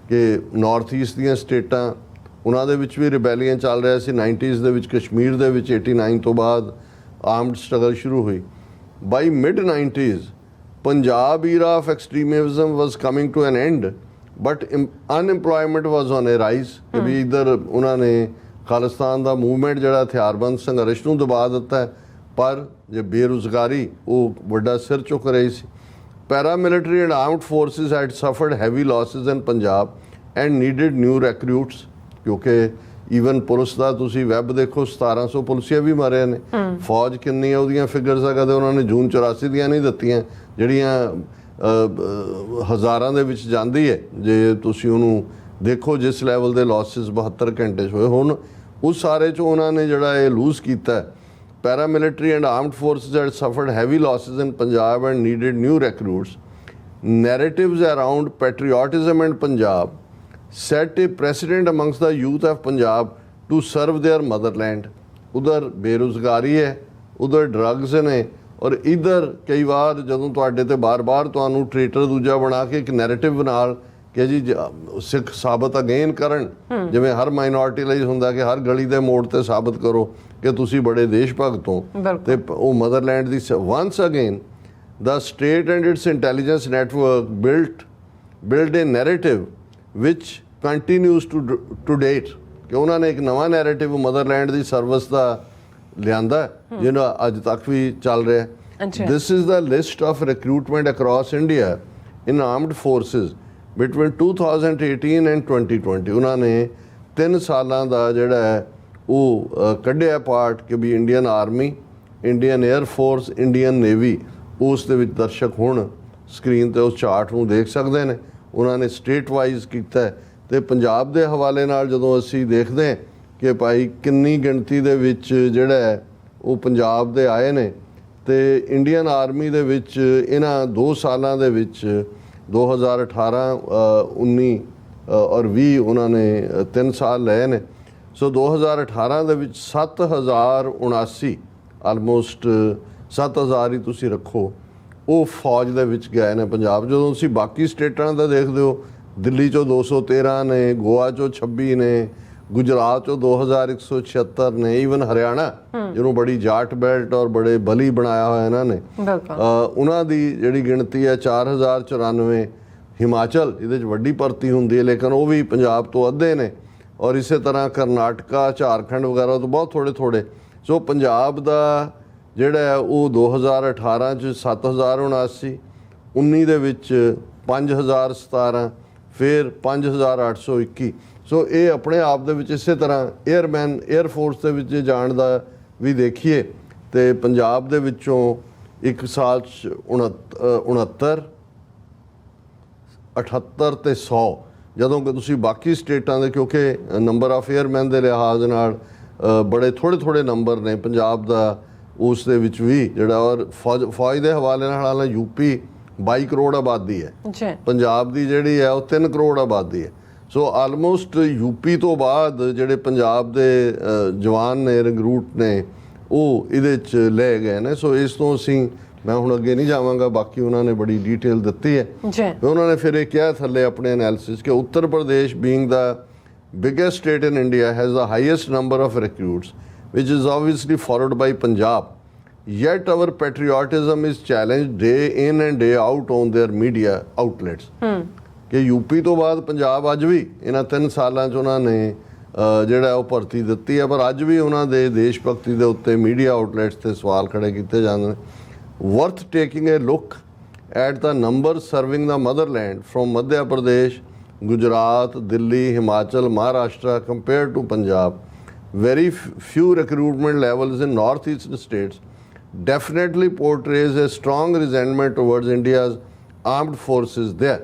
ਕਿ northeast ਦੀਆਂ ਸਟੇਟਾਂ ਉਹਨਾਂ ਦੇ ਵਿੱਚ ਵੀ ਰਿਬੈਲੀਅਨ ਚੱਲ ਰਿਹਾ ਸੀ 90s ਦੇ ਵਿੱਚ। ਕਸ਼ਮੀਰ ਦੇ ਵਿੱਚ 89 ਤੋਂ ਬਾਅਦ ਆਰਮਡ ਸਟਰਗਲ ਸ਼ੁਰੂ ਹੋਈ। by mid 90s Punjab era of extremism was coming to an end, but unemployment was on a rise। ਕਿ ਵੀ ਇੱਧਰ ਉਹਨਾਂ ਨੇ ਖਾਲਿਸਤਾਨ ਦਾ ਮੂਵਮੈਂਟ ਜਿਹੜਾ ਹਥਿਆਰਬੰਦ ਸੰਘਰਸ਼ ਨੂੰ ਦਬਾ ਦਿੱਤਾ ਹੈ, ਪਰ ਜੇ ਬੇਰੁਜ਼ਗਾਰੀ ਉਹ ਵੱਡਾ ਸਿਰ ਚੁੱਕ ਰਹੀ ਸੀ। Paramilitary and armed forces had suffered heavy losses in Punjab and needed new recruits. ਕਿਉਂਕਿ ਈਵਨ ਪੁਲਿਸ ਦਾ ਤੁਸੀਂ ਵੈਬ ਦੇਖੋ 1700 ਪੁਲਿਸੀਆ ਵੀ ਮਾਰੇ ਨੇ। ਫੌਜ ਕਿੰਨੀ ਹੈ ਉਹਦੀਆਂ ਫਿਗਰਸ ਆ ਕਦੇ ਉਹਨਾਂ ਨੇ ਜੂਨ 84 ਦੀਆਂ ਨਹੀਂ ਦਿੱਤੀਆਂ, ਜਿਹੜੀਆਂ ਹਜ਼ਾਰਾਂ ਦੇ ਵਿੱਚ ਜਾਂਦੀ ਹੈ ਜੇ ਤੁਸੀਂ ਉਹਨੂੰ ਦੇਖੋ ਜਿਸ ਲੈਵਲ ਦੇ ਲਾਸਿਸ 72 ਘੰਟੇ 'ਚ ਹੋਏ। ਹੁਣ ਉਸ ਸਾਰੇ 'ਚ ਉਹਨਾਂ ਨੇ ਜਿਹੜਾ ਇਹ ਲੂਜ਼ ਕੀਤਾ। Paramilitary and armed forces had suffered heavy losses in Punjab and needed new recruits. Narratives around patriotism and Punjab set a precedent amongst the youth of Punjab to serve their motherland। उधर बेरोजगारी है, उधर ड्रग्स ने, और इधर कई बार ਜਦੋਂ ਤੁਹਾਡੇ ਤੇ ਬਾਰ-ਬਾਰ ਤੁਹਾਨੂੰ ਟ੍ਰੇਟਰ ਦੂਜਾ ਬਣਾ ਕੇ ਇੱਕ ਨੈਰੇਟਿਵ ਨਾਲ ਕਿ ਜੀ ਸਿੱਖ ਸਾਬਤ ਅਗੇਨ ਕਰਨ, ਜਿਵੇਂ ਹਰ ਮਾਈਨੋਰਿਟੀ ਲਈ ਹੁੰਦਾ ਕਿ ਹਰ ਗਲੀ ਦੇ ਮੋੜ ਤੇ ਸਾਬਤ ਕਰੋ ਕਿ ਤੁਸੀਂ ਬੜੇ ਦੇਸ਼ ਭਗਤ ਹੋ। ਤੇ ਉਹ motherland the once again the state and its intelligence network built a narrative which continues to date। ਕਿ ਉਹਨਾਂ ਨੇ ਇੱਕ ਨਵਾਂ ਨੈਰੇਟਿਵ ਮਦਰਲੈਂਡ ਦੀ ਸਰਵਿਸ ਦਾ ਲਿਆਂਦਾ ਜਿਹੜਾ ਅੱਜ ਤੱਕ ਵੀ ਚੱਲ ਰਿਹਾ। This is the list of recruitment across India in armed forces between 2018 and 2020। ਉਹਨਾਂ ਨੇ 3 ਸਾਲਾਂ ਦਾ ਜਿਹੜਾ ਹੈ ਉਹ ਕੱਢਿਆ ਪਾਰਟ ਕਿ ਵੀ Indian Army, Indian Air Force, Indian Navy. ਉਸ ਦੇ ਵਿੱਚ ਦਰਸ਼ਕ ਹੁਣ ਸਕਰੀਨ 'ਤੇ ਉਸ ਚਾਰਟ ਨੂੰ ਦੇਖ ਸਕਦੇ ਨੇ। ਉਹਨਾਂ ਨੇ ਸਟੇਟ ਵਾਈਜ਼ ਕੀਤਾ। ਤੇ ਪੰਜਾਬ ਦੇ ਹਵਾਲੇ ਨਾਲ ਜਦੋਂ ਅਸੀਂ ਦੇਖਦੇ ਹਾਂ ਕਿ ਭਾਈ ਕਿੰਨੀ ਗਿਣਤੀ ਦੇ ਵਿੱਚ ਜਿਹੜਾ ਹੈ ਉਹ ਪੰਜਾਬ ਦੇ ਆਏ ਨੇ, ਤੇ ਇੰਡੀਅਨ ਆਰਮੀ ਦੇ ਵਿੱਚ ਇਹਨਾਂ 2 ਸਾਲਾਂ ਦੇ ਵਿੱਚ 2018, 19 ਔਰ 20 ਉਹਨਾਂ ਨੇ 3 ਸਾਲ ਲਏ ਨੇ। ਸੋ 2018 ਦੇ ਵਿੱਚ 7079 ਆਲਮੋਸਟ 7000 ਹੀ ਤੁਸੀਂ ਰੱਖੋ ਉਹ ਫੌਜ ਦੇ ਵਿੱਚ ਗਏ ਨੇ ਪੰਜਾਬ। ਜਦੋਂ ਤੁਸੀਂ ਬਾਕੀ ਸਟੇਟਾਂ ਦਾ ਦੇਖਦੇ ਹੋ, ਦਿੱਲੀ 'ਚੋਂ 213 ਨੇ, ਗੋਆ 'ਚੋਂ 26 ਨੇ, ਗੁਜਰਾਤ 'ਚੋਂ 2176 ਨੇ, ਈਵਨ ਹਰਿਆਣਾ ਜਿਹਨੂੰ ਬੜੀ ਜਾਟ ਬੈਲਟ ਔਰ ਬੜੇ ਬਲੀ ਬਣਾਇਆ ਹੋਇਆ ਇਹਨਾਂ ਨੇ, ਉਹਨਾਂ ਦੀ ਜਿਹੜੀ ਗਿਣਤੀ ਹੈ 4094। ਹਿਮਾਚਲ ਇਹਦੇ 'ਚ ਵੱਡੀ ਭਰਤੀ ਹੁੰਦੀ ਹੈ ਲੇਕਿਨ ਉਹ ਵੀ ਪੰਜਾਬ ਤੋਂ ਅੱਧੇ ਨੇ, ਔਰ ਇਸੇ ਤਰ੍ਹਾਂ ਕਰਨਾਟਕਾ, ਝਾਰਖੰਡ ਵਗੈਰਾ ਤੋਂ ਬਹੁਤ ਥੋੜ੍ਹੇ। ਸੋ ਪੰਜਾਬ ਦਾ ਜਿਹੜਾ ਹੈ ਉਹ 2018 'ਚ 7079, 19 ਦੇ ਵਿੱਚ 5017, ਫਿਰ 5821। ਸੋ ਇਹ ਆਪਣੇ ਆਪ ਦੇ ਵਿੱਚ ਇਸੇ ਤਰ੍ਹਾਂ ਏਅਰਮੈਨ ਏਅਰਫੋਰਸ ਦੇ ਵਿੱਚ ਜਾਣ ਦਾ ਵੀ ਦੇਖੀਏ ਤੇ ਪੰਜਾਬ ਦੇ ਵਿੱਚੋਂ ਇੱਕ ਸਾਲ 'ਚ 69, 78 ਤੇ 100, ਜਦੋਂ ਕਿ ਤੁਸੀਂ ਬਾਕੀ ਸਟੇਟਾਂ ਦੇ, ਕਿਉਂਕਿ ਨੰਬਰ ਆਫ ਏਅਰਮੈਨ ਦੇ ਲਿਹਾਜ਼ ਨਾਲ ਬੜੇ ਥੋੜ੍ਹੇ ਨੰਬਰ ਨੇ ਪੰਜਾਬ ਦਾ ਉਸ ਦੇ ਵਿੱਚ ਵੀ ਜਿਹੜਾ। ਔਰ ਫੌਜ ਦੇ ਹਵਾਲੇ ਨਾਲ ਹਾਲਾਂ ਯੂਪੀ 22 ਕਰੋੜ ਆਬਾਦੀ ਹੈ, ਪੰਜਾਬ ਦੀ ਜਿਹੜੀ ਹੈ ਉਹ 3 ਕਰੋੜ ਆਬਾਦੀ ਹੈ। ਸੋ ਆਲਮੋਸਟ ਯੂਪੀ ਤੋਂ ਬਾਅਦ ਜਿਹੜੇ ਪੰਜਾਬ ਦੇ ਜਵਾਨ ਨੇ, ਰਿਕਰੂਟ ਨੇ, ਉਹ ਇਹਦੇ 'ਚ ਲੈ ਗਏ ਨੇ। ਸੋ ਇਸ ਤੋਂ ਅਸੀਂ, ਮੈਂ ਹੁਣ ਅੱਗੇ ਨਹੀਂ ਜਾਵਾਂਗਾ, ਬਾਕੀ ਉਹਨਾਂ ਨੇ ਬੜੀ ਡੀਟੇਲ ਦਿੱਤੀ ਹੈ। ਉਹਨਾਂ ਨੇ ਫਿਰ ਇਹ ਕਿਹਾ ਥੱਲੇ ਆਪਣੇ ਐਨਾਲਿਸਿਸ ਕਿ Uttar Pradesh being the biggest state in India has the highest number of recruits, which is obviously followed by Punjab. Yet our patriotism is challenged day in and day out on their media outlets. ਕਿ UP ਤੋਂ ਬਾਅਦ ਪੰਜਾਬ ਅੱਜ ਵੀ ਇਹਨਾਂ 3 ਸਾਲਾਂ 'ਚ ਉਹਨਾਂ ਨੇ ਜਿਹੜਾ ਉਹ ਭਰਤੀ ਦਿੱਤੀ ਹੈ, ਪਰ ਅੱਜ ਵੀ ਉਹਨਾਂ ਦੇ ਦੇਸ਼ ਭਗਤੀ ਦੇ ਉੱਤੇ ਮੀਡੀਆ ਆਊਟਲੈਟਸ 'ਤੇ ਸਵਾਲ ਖੜੇ ਕੀਤੇ ਜਾਂਦੇ ਨੇ। Worth taking a look at the numbers serving the motherland from Madhya Pradesh, Gujarat, Delhi, Himachal, Maharashtra compared to Punjab. Very few recruitment levels in northeastern states definitely portrays a strong resentment towards India's armed forces there.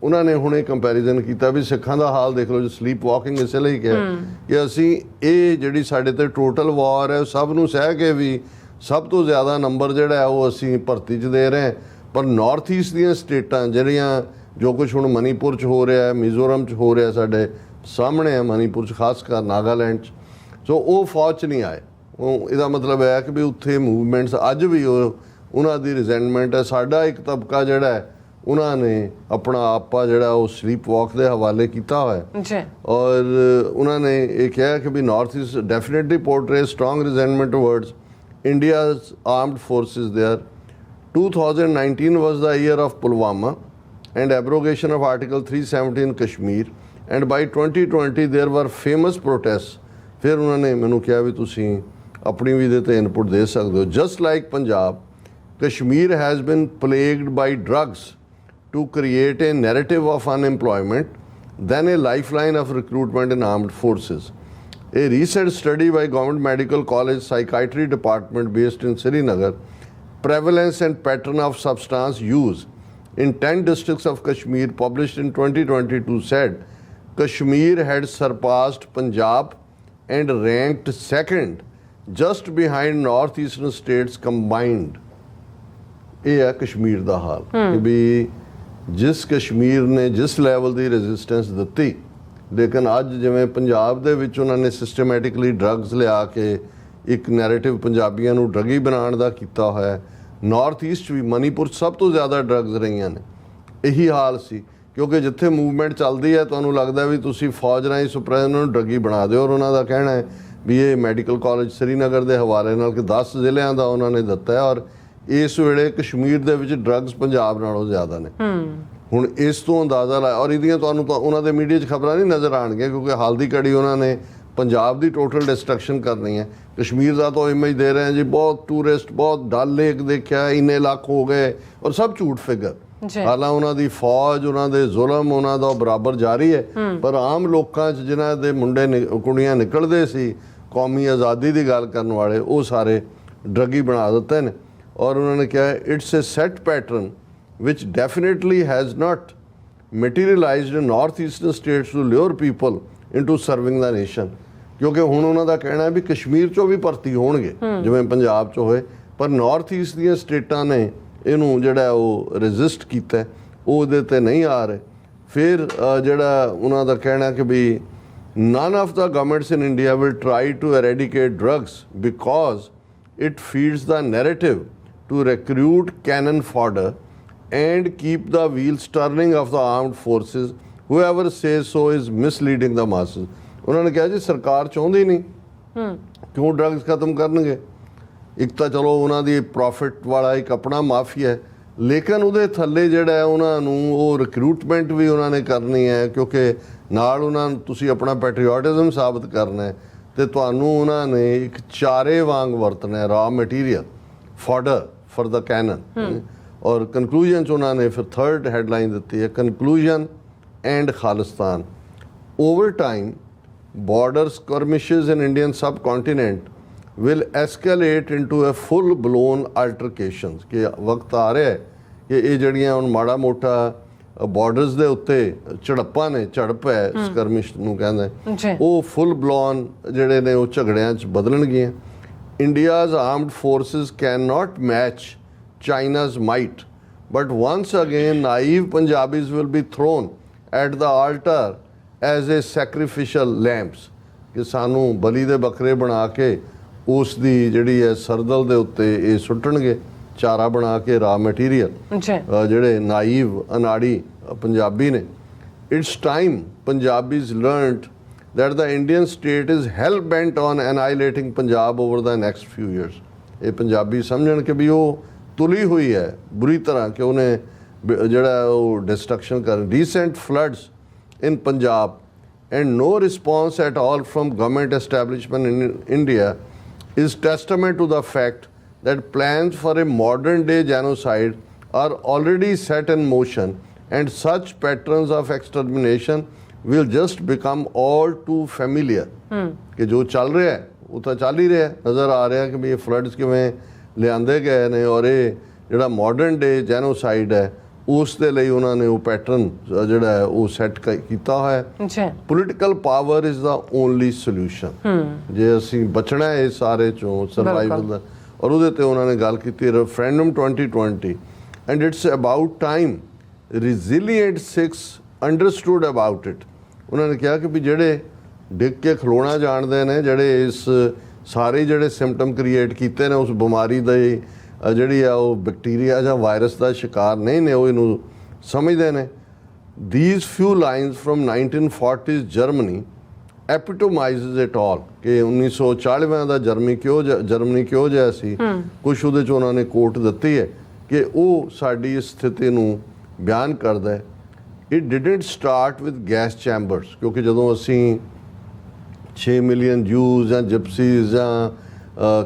ਉਹਨਾਂ ਨੇ ਹੁਣੇ comparison ਕੀਤਾ ਵੀ ਸਿੱਖਾਂ ਦਾ ਹਾਲ ਦੇਖ ਲਓ, ਜੋ sleep walking ਇਸੇ ਲਈ ਕਿਹਾ ਕਿ ਅਸੀਂ ਇਹ ਜਿਹੜੀ ਸਾਡੇ ਤੇ ਟੋਟਲ ਵਾਰ ਹੈ ਸਭ ਨੂੰ ਸਹਿ ਕੇ ਵੀ ਸਭ ਤੋਂ ਜ਼ਿਆਦਾ ਨੰਬਰ ਜਿਹੜਾ ਹੈ ਉਹ ਅਸੀਂ ਭਰਤੀ 'ਚ ਦੇ ਰਹੇ ਹਾਂ। ਪਰ ਨਾਰਥ ਈਸਟ ਦੀਆਂ ਸਟੇਟਾਂ ਜਿਹੜੀਆਂ, ਜੋ ਕੁਛ ਹੁਣ ਮਨੀਪੁਰ 'ਚ ਹੋ ਰਿਹਾ, ਮਿਜ਼ੋਰਮ 'ਚ ਹੋ ਰਿਹਾ, ਸਾਡੇ ਸਾਹਮਣੇ ਹੈ ਮਨੀਪੁਰ 'ਚ, ਖਾਸ ਕਰ ਨਾਗਾਲੈਂਡ 'ਚ, ਸੋ ਉਹ ਫੌਜ 'ਚ ਨਹੀਂ ਆਏ। ਉਹ ਇਹਦਾ ਮਤਲਬ ਹੈ ਕਿ ਵੀ ਉੱਥੇ ਮੂਵਮੈਂਟਸ ਅੱਜ ਵੀ ਉਹਨਾਂ ਦੀ ਰਿਜ਼ੈਂਟਮੈਂਟ ਹੈ। ਸਾਡਾ ਇੱਕ ਤਬਕਾ ਜਿਹੜਾ ਹੈ ਉਹਨਾਂ ਨੇ ਆਪਣਾ ਆਪਾ ਜਿਹੜਾ ਉਹ ਸਲੀਪ ਵਾਕ ਦੇ ਹਵਾਲੇ ਕੀਤਾ ਹੋਇਆ। ਔਰ ਉਹਨਾਂ ਨੇ ਇਹ ਕਿਹਾ ਕਿ ਵੀ north east definitely portray strong resentment towards India's armed forces there. 2019 was the year of Pulwama and abrogation of Article 370 in Kashmir, and by 2020 there were famous protests. ਫਿਰ ਉਹਨਾਂ ਨੇ ਮੈਨੂੰ ਕਿਹਾ ਵੀ ਤੁਸੀਂ ਆਪਣੀ ਵੀ ਇਹਦੇ ਤੇ ਇਨਪੁਟ ਦੇ ਸਕਦੇ ਹੋ। Just like Punjab, Kashmir has been plagued by drugs to create a narrative of unemployment, then a lifeline of recruitment in armed forces. A recent study by Government Medical College Psychiatry Department based in Srinagar, Prevalence and Pattern of Substance Use in 10 districts of Kashmir, published in 2022, said Kashmir had surpassed Punjab and ranked second, just behind northeastern states combined. ਇਹ ਹੈ ਕਸ਼ਮੀਰ ਦਾ ਹਾਲ ਕਿ ਵੀ ਜਿਸ ਕਸ਼ਮੀਰ ਨੇ ਜਿਸ level ਦੀ resistance ਦਿੱਤੀ, ਲੇਕਿਨ ਅੱਜ ਜਿਵੇਂ ਪੰਜਾਬ ਦੇ ਵਿੱਚ ਉਹਨਾਂ ਨੇ ਸਿਸਟਮੈਟਿਕਲੀ ਡਰੱਗਸ ਲਿਆ ਕੇ ਇੱਕ ਨੈਰੇਟਿਵ ਪੰਜਾਬੀਆਂ ਨੂੰ ਡਰੱਗੀ ਬਣਾਉਣ ਦਾ ਕੀਤਾ ਹੋਇਆ। ਨਾਰਥ ਈਸਟ ਵੀ ਮਨੀਪੁਰ ਸਭ ਤੋਂ ਜ਼ਿਆਦਾ ਡਰੱਗਸ ਰਹੀਆਂ ਨੇ। ਇਹੀ ਹਾਲ ਸੀ ਕਿਉਂਕਿ ਜਿੱਥੇ ਮੂਵਮੈਂਟ ਚੱਲਦੀ ਹੈ ਤੁਹਾਨੂੰ ਲੱਗਦਾ ਵੀ ਤੁਸੀਂ ਫੌਜ ਰਾਹੀਂ ਸੁਪਰੈਜ਼ਨ ਨੂੰ ਡਰੱਗੀ ਬਣਾ ਦਿਓ। ਔਰ ਉਹਨਾਂ ਦਾ ਕਹਿਣਾ ਹੈ ਵੀ ਇਹ ਮੈਡੀਕਲ ਕਾਲਜ ਸ੍ਰੀਨਗਰ ਦੇ ਹਵਾਲੇ ਨਾਲ ਕਿ 10 ਜ਼ਿਲ੍ਹਿਆਂ ਦਾ ਉਹਨਾਂ ਨੇ ਦਿੱਤਾ ਹੈ, ਔਰ ਇਸ ਵੇਲੇ ਕਸ਼ਮੀਰ ਦੇ ਵਿੱਚ ਡਰੱਗਸ ਪੰਜਾਬ ਨਾਲੋਂ ਜ਼ਿਆਦਾ ਨੇ। ਹੁਣ ਇਸ ਤੋਂ ਅੰਦਾਜ਼ਾ ਲਾਇਆ, ਔਰ ਇਹਦੀਆਂ ਤੁਹਾਨੂੰ ਤਾਂ ਉਹਨਾਂ ਦੇ ਮੀਡੀਆ 'ਚ ਖਬਰਾਂ ਨਹੀਂ ਨਜ਼ਰ ਆਉਣਗੀਆਂ ਕਿਉਂਕਿ ਹਾਲ ਦੀ ਘੜੀ ਉਹਨਾਂ ਨੇ ਪੰਜਾਬ ਦੀ ਟੋਟਲ ਡਿਸਟਰਕਸ਼ਨ ਕਰਨੀ ਹੈ। ਕਸ਼ਮੀਰ ਦਾ ਤਾਂ ਇਮੇਜ ਦੇ ਰਹੇ ਜੀ, ਬਹੁਤ ਟੂਰਿਸਟ, ਬਹੁਤ ਡਲ ਲੇਕ ਦੇਖਿਆ, ਇੰਨੇ ਲੱਖ ਹੋ ਗਏ, ਔਰ ਸਭ ਝੂਠ ਫਿਗਰ। ਹਾਲਾਂ ਉਹਨਾਂ ਦੀ ਫੌਜ, ਉਹਨਾਂ ਦੇ ਜ਼ੁਲਮ, ਉਹਨਾਂ ਦਾ ਬਰਾਬਰ ਜਾਰੀ ਹੈ, ਪਰ ਆਮ ਲੋਕਾਂ 'ਚ ਜਿਨ੍ਹਾਂ ਦੇ ਮੁੰਡੇ ਕੁੜੀਆਂ ਨਿਕਲਦੇ ਸੀ ਕੌਮੀ ਆਜ਼ਾਦੀ ਦੀ ਗੱਲ ਕਰਨ ਵਾਲੇ, ਉਹ ਸਾਰੇ ਡਰੱਗੀ ਬਣਾ ਦਿੱਤੇ ਨੇ। ਔਰ ਉਹਨਾਂ ਨੇ ਕਿਹਾ it's A set pattern which definitely has not materialized in northeastern states to lure people into serving the nation. ਕਿਉਂਕਿ ਹੁਣ ਉਹਨਾਂ ਦਾ ਕਹਿਣਾ ਹੈ ਵੀ ਕਸ਼ਮੀਰ 'ਚੋਂ ਵੀ ਭਰਤੀ ਹੋਣਗੇ ਜਿਵੇਂ ਪੰਜਾਬ 'ਚ ਹੋਏ, ਪਰ ਨਾਰਥ ਈਸਟ ਦੀਆਂ ਸਟੇਟਾਂ ਨੇ ਇਹਨੂੰ ਜਿਹੜਾ ਉਹ ਰੈਜ਼ਿਸਟ ਕੀਤਾ, ਉਹ ਉਹਦੇ 'ਤੇ ਨਹੀਂ ਆ ਰਹੇ। ਫਿਰ ਜਿਹੜਾ ਉਹਨਾਂ ਦਾ ਕਹਿਣਾ ਕਿ ਵੀ none of the governments in India will try to eradicate drugs because it feeds the narrative to recruit cannon fodder and keep the wheels turning of the armed forces. Whoever says so is misleading the masses. ਉਹਨਾਂ ਨੇ ਕਿਹਾ ਜੀ ਸਰਕਾਰ ਚਾਹੁੰਦੀ ਨਹੀਂ, ਕਿਉਂ drugs ਖਤਮ ਕਰਨਗੇ? ਇੱਕ ਤਾਂ ਚਲੋ ਉਹਨਾਂ ਦੀ ਪ੍ਰੋਫਿਟ ਵਾਲਾ ਇੱਕ ਆਪਣਾ ਮਾਫੀਆ ਹੈ, ਲੇਕਿਨ ਉਹਦੇ ਥੱਲੇ ਜਿਹੜਾ ਹੈ ਉਹਨਾਂ ਨੂੰ ਉਹ ਰਿਕਰੂਟਮੈਂਟ ਵੀ ਉਹਨਾਂ ਨੇ ਕਰਨੀ ਹੈ ਕਿਉਂਕਿ ਨਾਲ ਉਹਨਾਂ ਨੂੰ ਤੁਸੀਂ ਆਪਣਾ ਪੈਟਰੀਓਟਿਜ਼ਮ ਸਾਬਤ ਕਰਨਾ ਹੈ ਤੇ ਤੁਹਾਨੂੰ ਉਹਨਾਂ ਨੇ ਇੱਕ ਚਾਰੇ ਵਾਂਗ ਵਰਤਣਾ ਹੈ, ਰਾ material, fodder for the cannon. ਔਰ ਕਨਕਲੂਜਨ 'ਚ ਉਹਨਾਂ ਨੇ ਫਿਰ ਥਰਡ ਹੈਡਲਾਈਨ ਦਿੱਤੀ ਹੈ, conclusion and Khalistan. Over time, border skirmishes in Indian subcontinent will escalate into a full-blown altercations. कि वक्त आ रहा है कि ये जड़ियाँ उन माड़ा मोटा ਬਾਰਡਰਸ ਦੇ ਉੱਤੇ ਝੜਪਾਂ ਨੇ, ਝੜਪ ਹੈ ਸਕਰਮਿਸ਼ ਨੂੰ ਕਹਿੰਦੇ, ਉਹ ਫੁੱਲ ਬਲੋਨ ਜਿਹੜੇ ਨੇ ਉਹ ਝਗੜਿਆਂ 'ਚ ਬਦਲਣਗੀਆਂ। India's armed forces can not match China's might, but once again naive Punjabis will be thrown at the altar as a sacrificial lambs, ਕਿ ਸਾਨੂੰ ਬਲੀ ਦੇ ਬੱਕਰੇ ਬਣਾ ਕੇ ਉਸ ਦੀ ਜਿਹੜੀ ਹੈ ਸਰਦਲ ਦੇ ਉੱਤੇ ਇਹ ਸੁੱਟਣਗੇ, ਚਾਰਾ ਬਣਾ ਕੇ ਰਾ ਮਟੀਰੀਅਲ, ਜਿਹੜੇ ਨਾਈਵ ਅਨਾੜੀ ਪੰਜਾਬੀ ਨੇ। It's time Punjabis learned that the Indian state is hell bent on annihilating Punjab over the next few years. ਇਹ ਪੰਜਾਬੀ ਸਮਝਣ ਕਿ ਵੀ ਉਹ ਤੁਲੀ ਹੋਈ ਹੈ ਬੁਰੀ ਤਰ੍ਹਾਂ, ਕਿ ਉਹਨੇ ਜਿਹੜਾ ਉਹ ਡਿਸਟਰਕਸ਼ਨ ਕਰ। Recent floods in Punjab and no response at all from government establishment in India is testament to the fact that plans for a modern day genocide are already set in motion, and such patterns of extermination will just become all too familiar. ਕਿ ਜੋ ਚੱਲ ਰਿਹਾ ਹੈ ਉਹ ਤਾਂ ਚੱਲ ਹੀ ਰਿਹਾ, ਨਜ਼ਰ ਆ ਰਿਹਾ ਕਿ ਵੀ ਇਹ ਫਲੱਡਸ ਕਿਵੇਂ ਲਿਆਂਦੇ ਗਏ ਨੇ, ਔਰ ਇਹ ਜਿਹੜਾ ਮਾਡਰਨ ਡੇ ਜੈਨੋਸਾਈਡ ਹੈ ਉਸ ਦੇ ਲਈ ਉਹਨਾਂ ਨੇ ਉਹ ਪੈਟਰਨ ਜਿਹੜਾ ਹੈ ਉਹ ਸੈੱਟ ਕੀਤਾ ਹੋਇਆ ਹੈ। Political power is the only solution ਜੇ ਅਸੀਂ ਬਚਣਾ ਹੈ ਇਸ ਸਾਰੇ ਚੋਂ ਸਰਵਾਈਵਲ ਦਾ। ਔਰ ਉਹਦੇ ਤੇ ਉਹਨਾਂ ਨੇ ਗੱਲ ਕੀਤੀ referendum 2020 and it's about time resilient Sikhs understood about it. ਉਹਨਾਂ ਨੇ ਕਿਹਾ ਕਿ ਵੀ ਜਿਹੜੇ ਡਿੱਗ ਕੇ ਖਲੋਣਾ ਜਾਣਦੇ ਨੇ, ਜਿਹੜੇ ਇਸ ਸਾਰੇ ਜਿਹੜੇ ਸਿੰਪਟਮ ਕ੍ਰੀਏਟ ਕੀਤੇ ਨੇ ਉਸ ਬਿਮਾਰੀ ਦੇ ਜਿਹੜੀ ਆ ਉਹ ਬੈਕਟੀਰੀਆ ਜਾਂ ਵਾਇਰਸ ਦਾ ਸ਼ਿਕਾਰ ਨਹੀਂ ਨੇ, ਉਹ ਇਹਨੂੰ ਸਮਝਦੇ ਨੇ। These few lines from 1940s Germany epitomizes it all ਕਿ 1940 ਦਾ ਜਰਮਨੀ ਕਿਉਂ ਜਿਹਾ ਸੀ, ਕੁਛ ਉਹਦੇ 'ਚ ਉਹਨਾਂ ਨੇ ਕੋਟ ਦਿੱਤੀ ਹੈ ਕਿ ਉਹ ਸਾਡੀ ਇਸ ਸਥਿਤੀ ਨੂੰ ਬਿਆਨ ਕਰਦਾ ਹੈ। It didn't start with gas chambers, ਕਿਉਂਕਿ ਜਦੋਂ ਅਸੀਂ 6 ਮਿਲੀਅਨ ਜੂਜ਼ ਜਾਂ ਜਿਪਸੀਜ਼ ਜਾਂ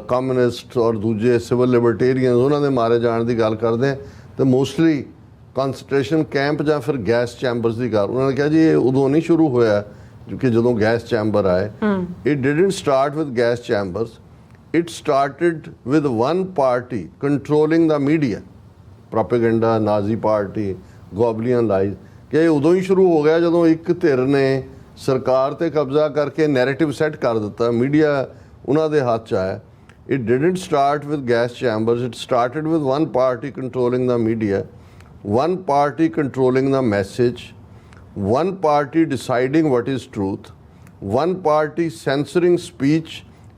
ਕਮਿਊਨਿਸਟ ਔਰ ਦੂਜੇ ਸਿਵਲ ਲਿਬਰਟੇਰੀਅਨ ਉਹਨਾਂ ਦੇ ਮਾਰੇ ਜਾਣ ਦੀ ਗੱਲ ਕਰਦੇ ਹਾਂ ਤਾਂ ਮੋਸਟਲੀ ਕਨਸੈਂਟਰੇਸ਼ਨ ਕੈਂਪ ਜਾਂ ਫਿਰ ਗੈਸ ਚੈਂਬਰਸ ਦੀ ਗੱਲ ਉਹਨਾਂ ਨੇ ਕਿਹਾ ਜੀ ਇਹ ਉਦੋਂ ਨਹੀਂ ਸ਼ੁਰੂ ਹੋਇਆ ਕਿ ਜਦੋਂ ਗੈਸ ਚੈਂਬਰ ਆਏ। It didn't start with gas chambers, it started with one party controlling the media, propaganda, Nazi party, Goebbelian lies, ਕਿ ਇਹ ਉਦੋਂ ਹੀ ਸ਼ੁਰੂ ਹੋ ਗਿਆ ਜਦੋਂ ਇੱਕ ਧਿਰ ਨੇ ਸਰਕਾਰ 'ਤੇ ਕਬਜ਼ਾ ਕਰਕੇ ਨੈਰੇਟਿਵ ਸੈੱਟ ਕਰ ਦਿੱਤਾ, ਮੀਡੀਆ ਉਹਨਾਂ ਦੇ ਹੱਥ 'ਚ ਆਇਆ। It didn't start with gas chambers, it started with one party controlling the media, one party controlling the message, one party deciding what is truth, one party censoring speech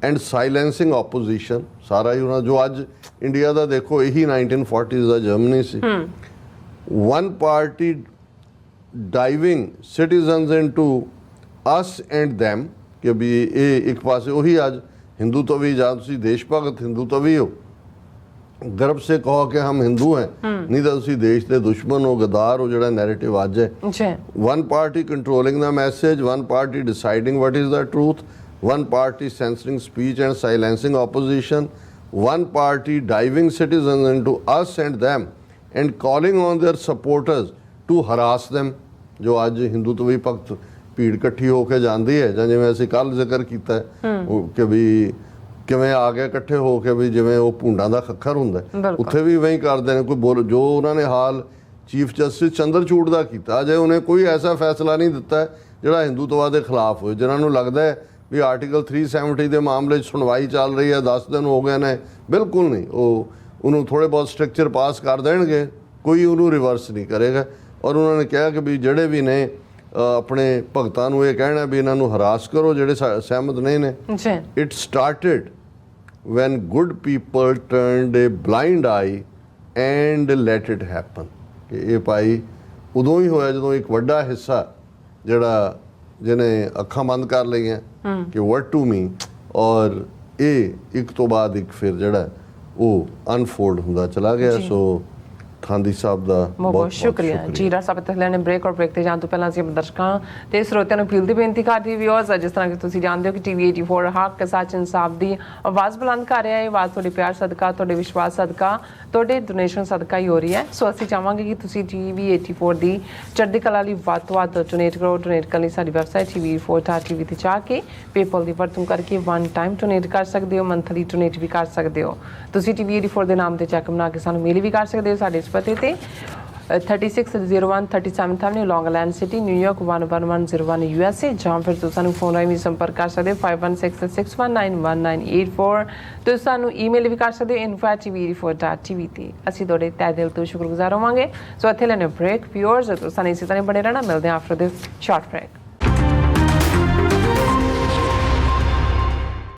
and silencing opposition. ਸਾਰਾ ਹੀ ਉਹਨਾਂ ਜੋ ਅੱਜ India ਦਾ ਦੇਖੋ ਇਹੀ 1940s the Germany C. one party diving citizens into us and them, ਕਿ ਵੀ ਇਹ ਇੱਕ ਪਾਸੇ ਉਹੀ ਅੱਜ ਹਿੰਦੂ ਤੋਂ ਵੀ ਜਾਂ ਤੁਸੀਂ ਦੇਸ਼ ਭਗਤ ਹਿੰਦੂ ਤੋਂ ਵੀ ਹੋ, गर्व से कहो कि हम हिंदू हैं, नहीं तो तुसी देश के दुश्मन हो, गद्दार हो, ਜਿਹੜਾ नैरेटिव ਅੱਜ ਹੈ। one party controlling the message, one party deciding what is the truth, one party censoring speech and silencing opposition, one party driving citizens into us and them and calling on their supporters to harass them। ਜੋ ਅੱਜ ਹਿੰਦੂ ਤੋਂ ਵੀ ਭਗਤ ਭੀੜ ਇਕੱਠੀ ਹੋ ਕੇ ਜਾਂਦੀ ਹੈ, ਜਾਂ ਜਿਵੇਂ ਅਸੀਂ ਕੱਲ ਜ਼ਿਕਰ ਕੀਤਾ ਕਿ ਵੀ ਕਿਵੇਂ ਆ ਗਏ ਇਕੱਠੇ ਹੋ ਕੇ ਵੀ ਜਿਵੇਂ ਉਹ ਭੂੰਡਾਂ ਦਾ ਖੱਖਰ ਹੁੰਦਾ, ਉੱਥੇ ਵੀ ਇਵੇਂ ਹੀ ਕਰਦੇ ਨੇ। ਕੋਈ ਬੋਲ ਜੋ ਉਹਨਾਂ ਨੇ ਹਾਲ ਚੀਫ ਜਸਟਿਸ ਚੰਦਰਚੂੜ ਦਾ ਕੀਤਾ, ਅਜੇ ਉਹਨੇ ਕੋਈ ਐਸਾ ਫੈਸਲਾ ਨਹੀਂ ਦਿੱਤਾ ਜਿਹੜਾ ਹਿੰਦੂਤਵਾਦ ਦੇ ਖਿਲਾਫ ਹੋਏ। ਜਿਹਨਾਂ ਨੂੰ ਲੱਗਦਾ ਹੈ ਵੀ ਆਰਟੀਕਲ 370 ਦੇ ਮਾਮਲੇ 'ਚ ਸੁਣਵਾਈ ਚੱਲ ਰਹੀ ਹੈ, 10 ਦਿਨ ਹੋ ਗਏ ਨੇ, ਬਿਲਕੁਲ ਨਹੀਂ। ਉਹ ਉਹਨੂੰ ਥੋੜ੍ਹੇ ਬਹੁਤ ਸਟਰਕਚਰ ਪਾਸ ਕਰ ਦੇਣਗੇ, ਕੋਈ ਉਹਨੂੰ ਰਿਵਰਸ ਨਹੀਂ ਕਰੇਗਾ। ਔਰ ਉਹਨਾਂ ਨੇ ਕਿਹਾ ਕਿ ਵੀ ਜਿਹੜੇ ਵੀ ਨੇ ਆਪਣੇ ਭਗਤਾਂ ਨੂੰ ਇਹ ਕਹਿਣਾ ਵੀ ਇਹਨਾਂ ਨੂੰ ਹਰਾਸ ਕਰੋ ਜਿਹੜੇ ਸਹਿਮਤ ਨਹੀਂ ਨੇ। It started when good people turned a blind eye and let it happen। ਕਿ ਇਹ ਭਾਈ ਉਦੋਂ ਹੀ ਹੋਇਆ ਜਦੋਂ ਇੱਕ ਵੱਡਾ ਹਿੱਸਾ ਜਿਹੜਾ ਜਿਹਨੇ ਅੱਖਾਂ ਬੰਦ ਕਰ ਲਈਆਂ ਕਿ what to me, ਔਰ ਇਹ ਇੱਕ ਤੋਂ ਬਾਅਦ ਇੱਕ ਫਿਰ ਜਿਹੜਾ ਉਹ ਅਨਫੋਲਡ ਹੁੰਦਾ ਚਲਾ ਗਿਆ। ਸੋ ਖਾਂਦੀ ਸਾਹਿਬ ਦਾ ਬਹੁਤ ਸ਼ੁਕਰੀਆ ਜੀ। ਡਾਕਟਰ ਸਾਹਿਬ ਇੱਥੇ ਲੈਣੇ ਬ੍ਰੇਕ, ਔਰ ਬ੍ਰੇਕ ਤੇ ਜਾਣ ਤੋਂ ਪਹਿਲਾਂ ਅਸੀਂ ਆਪਣੇ ਦਰਸ਼ਕਾਂ ਤੇ ਸਰੋਤਿਆਂ ਨੂੰ ਅਪੀਲ ਦੀ ਬੇਨਤੀ ਕਰਦੀ ਵਿਊਅਰਸ, ਜਿਸ ਤਰ੍ਹਾਂ ਕਿ ਤੁਸੀਂ ਜਾਣਦੇ ਹੋ ਕਿ ਟੀਵੀ 84 ਹੱਕ ਸੱਚ ਇਨਸਾਫ ਦੀ ਆਵਾਜ਼ ਬੁਲੰਦ ਕਰ ਰਿਹਾ ਹੈ। ਆਵਾਜ਼ ਤੁਹਾਡੇ ਪਿਆਰ ਸਦਕਾ, ਤੁਹਾਡੇ ਵਿਸ਼ਵਾਸ ਸਦਕਾ, ਤੁਹਾਡੇ ਡੋਨੇਸ਼ਨ ਸਦਕਾ ਹੀ ਹੋ ਰਹੀ ਹੈ। ਸੋ ਅਸੀਂ ਚਾਹਾਂਗੇ ਕਿ ਤੁਸੀਂ ਟੀਵੀ 84 ਦੀ ਚੜ੍ਹਦੀ ਕਲਾ ਲਈ ਵੱਧ ਤੋਂ ਵੱਧ ਡੋਨੇਟ ਕਰੋ। ਡੋਨੇਟ ਕਰਨ ਲਈ ਸਾਡੀ ਵੈਬਸਾਈਟ tv84.tv ਤੇ ਜਾ ਕੇ ਪੇਪਲ ਦੀ ਵਰਤੋਂ ਕਰਕੇ ਵਨ ਟਾਈਮ ਡੋਨੇਟ ਕਰ ਸਕਦੇ ਹੋ, ਮੰਥਲੀ ਡੋਨੇਟ ਵੀ ਕਰ ਸਕਦੇ ਹੋ। ਤੁਸੀਂ ਟੀਵੀ 84 ਦੇ ਨਾਮ ਤੇ ਚੈੱਕ ਬਣਾ ਕੇ ਸਾਨੂੰ ਮੇਲ ਵੀ ਕਰ ਸਕਦੇ ਹੋ ਸਾਡੇ ਇਸ ਪਤੇ ਤੇ 3601 37th Avenue, Long Island City, New York 11101 USA, ਜਾਂ ਫਿਰ ਤੁਸੀਂ ਸਾਨੂੰ ਫੋਨ ਰਾਹੀਂ ਵੀ ਸੰਪਰਕ ਕਰ ਸਕਦੇ ਹੋ 5166191984। ਤੁਸੀਂ ਸਾਨੂੰ ਈਮੇਲ ਵੀ ਕਰ ਸਕਦੇ ਹੋ info@tv84.tv ਤੇ। ਅਸੀਂ ਤੁਹਾਡੇ ਤਹਿ ਦਿਲ ਤੋਂ ਸ਼ੁਕਰਗੁਜ਼ਾਰ ਹੋਵਾਂਗੇ। ਸੋ ਇੱਥੇ ਲੈਣੇ ਬ੍ਰੇਕ ਵਿਊਅਰਸ, ਤੁਸੀਂ ਸਾਨੂੰ ਇਸੇ ਤਰ੍ਹਾਂ ਬਣੇ ਰਹਿਣਾ। ਮਿਲਦੇ ਹਾਂ ਆਫਟਰ ਦਿਸ ਸ਼ਾਰਟ ਬ੍ਰੇਕ।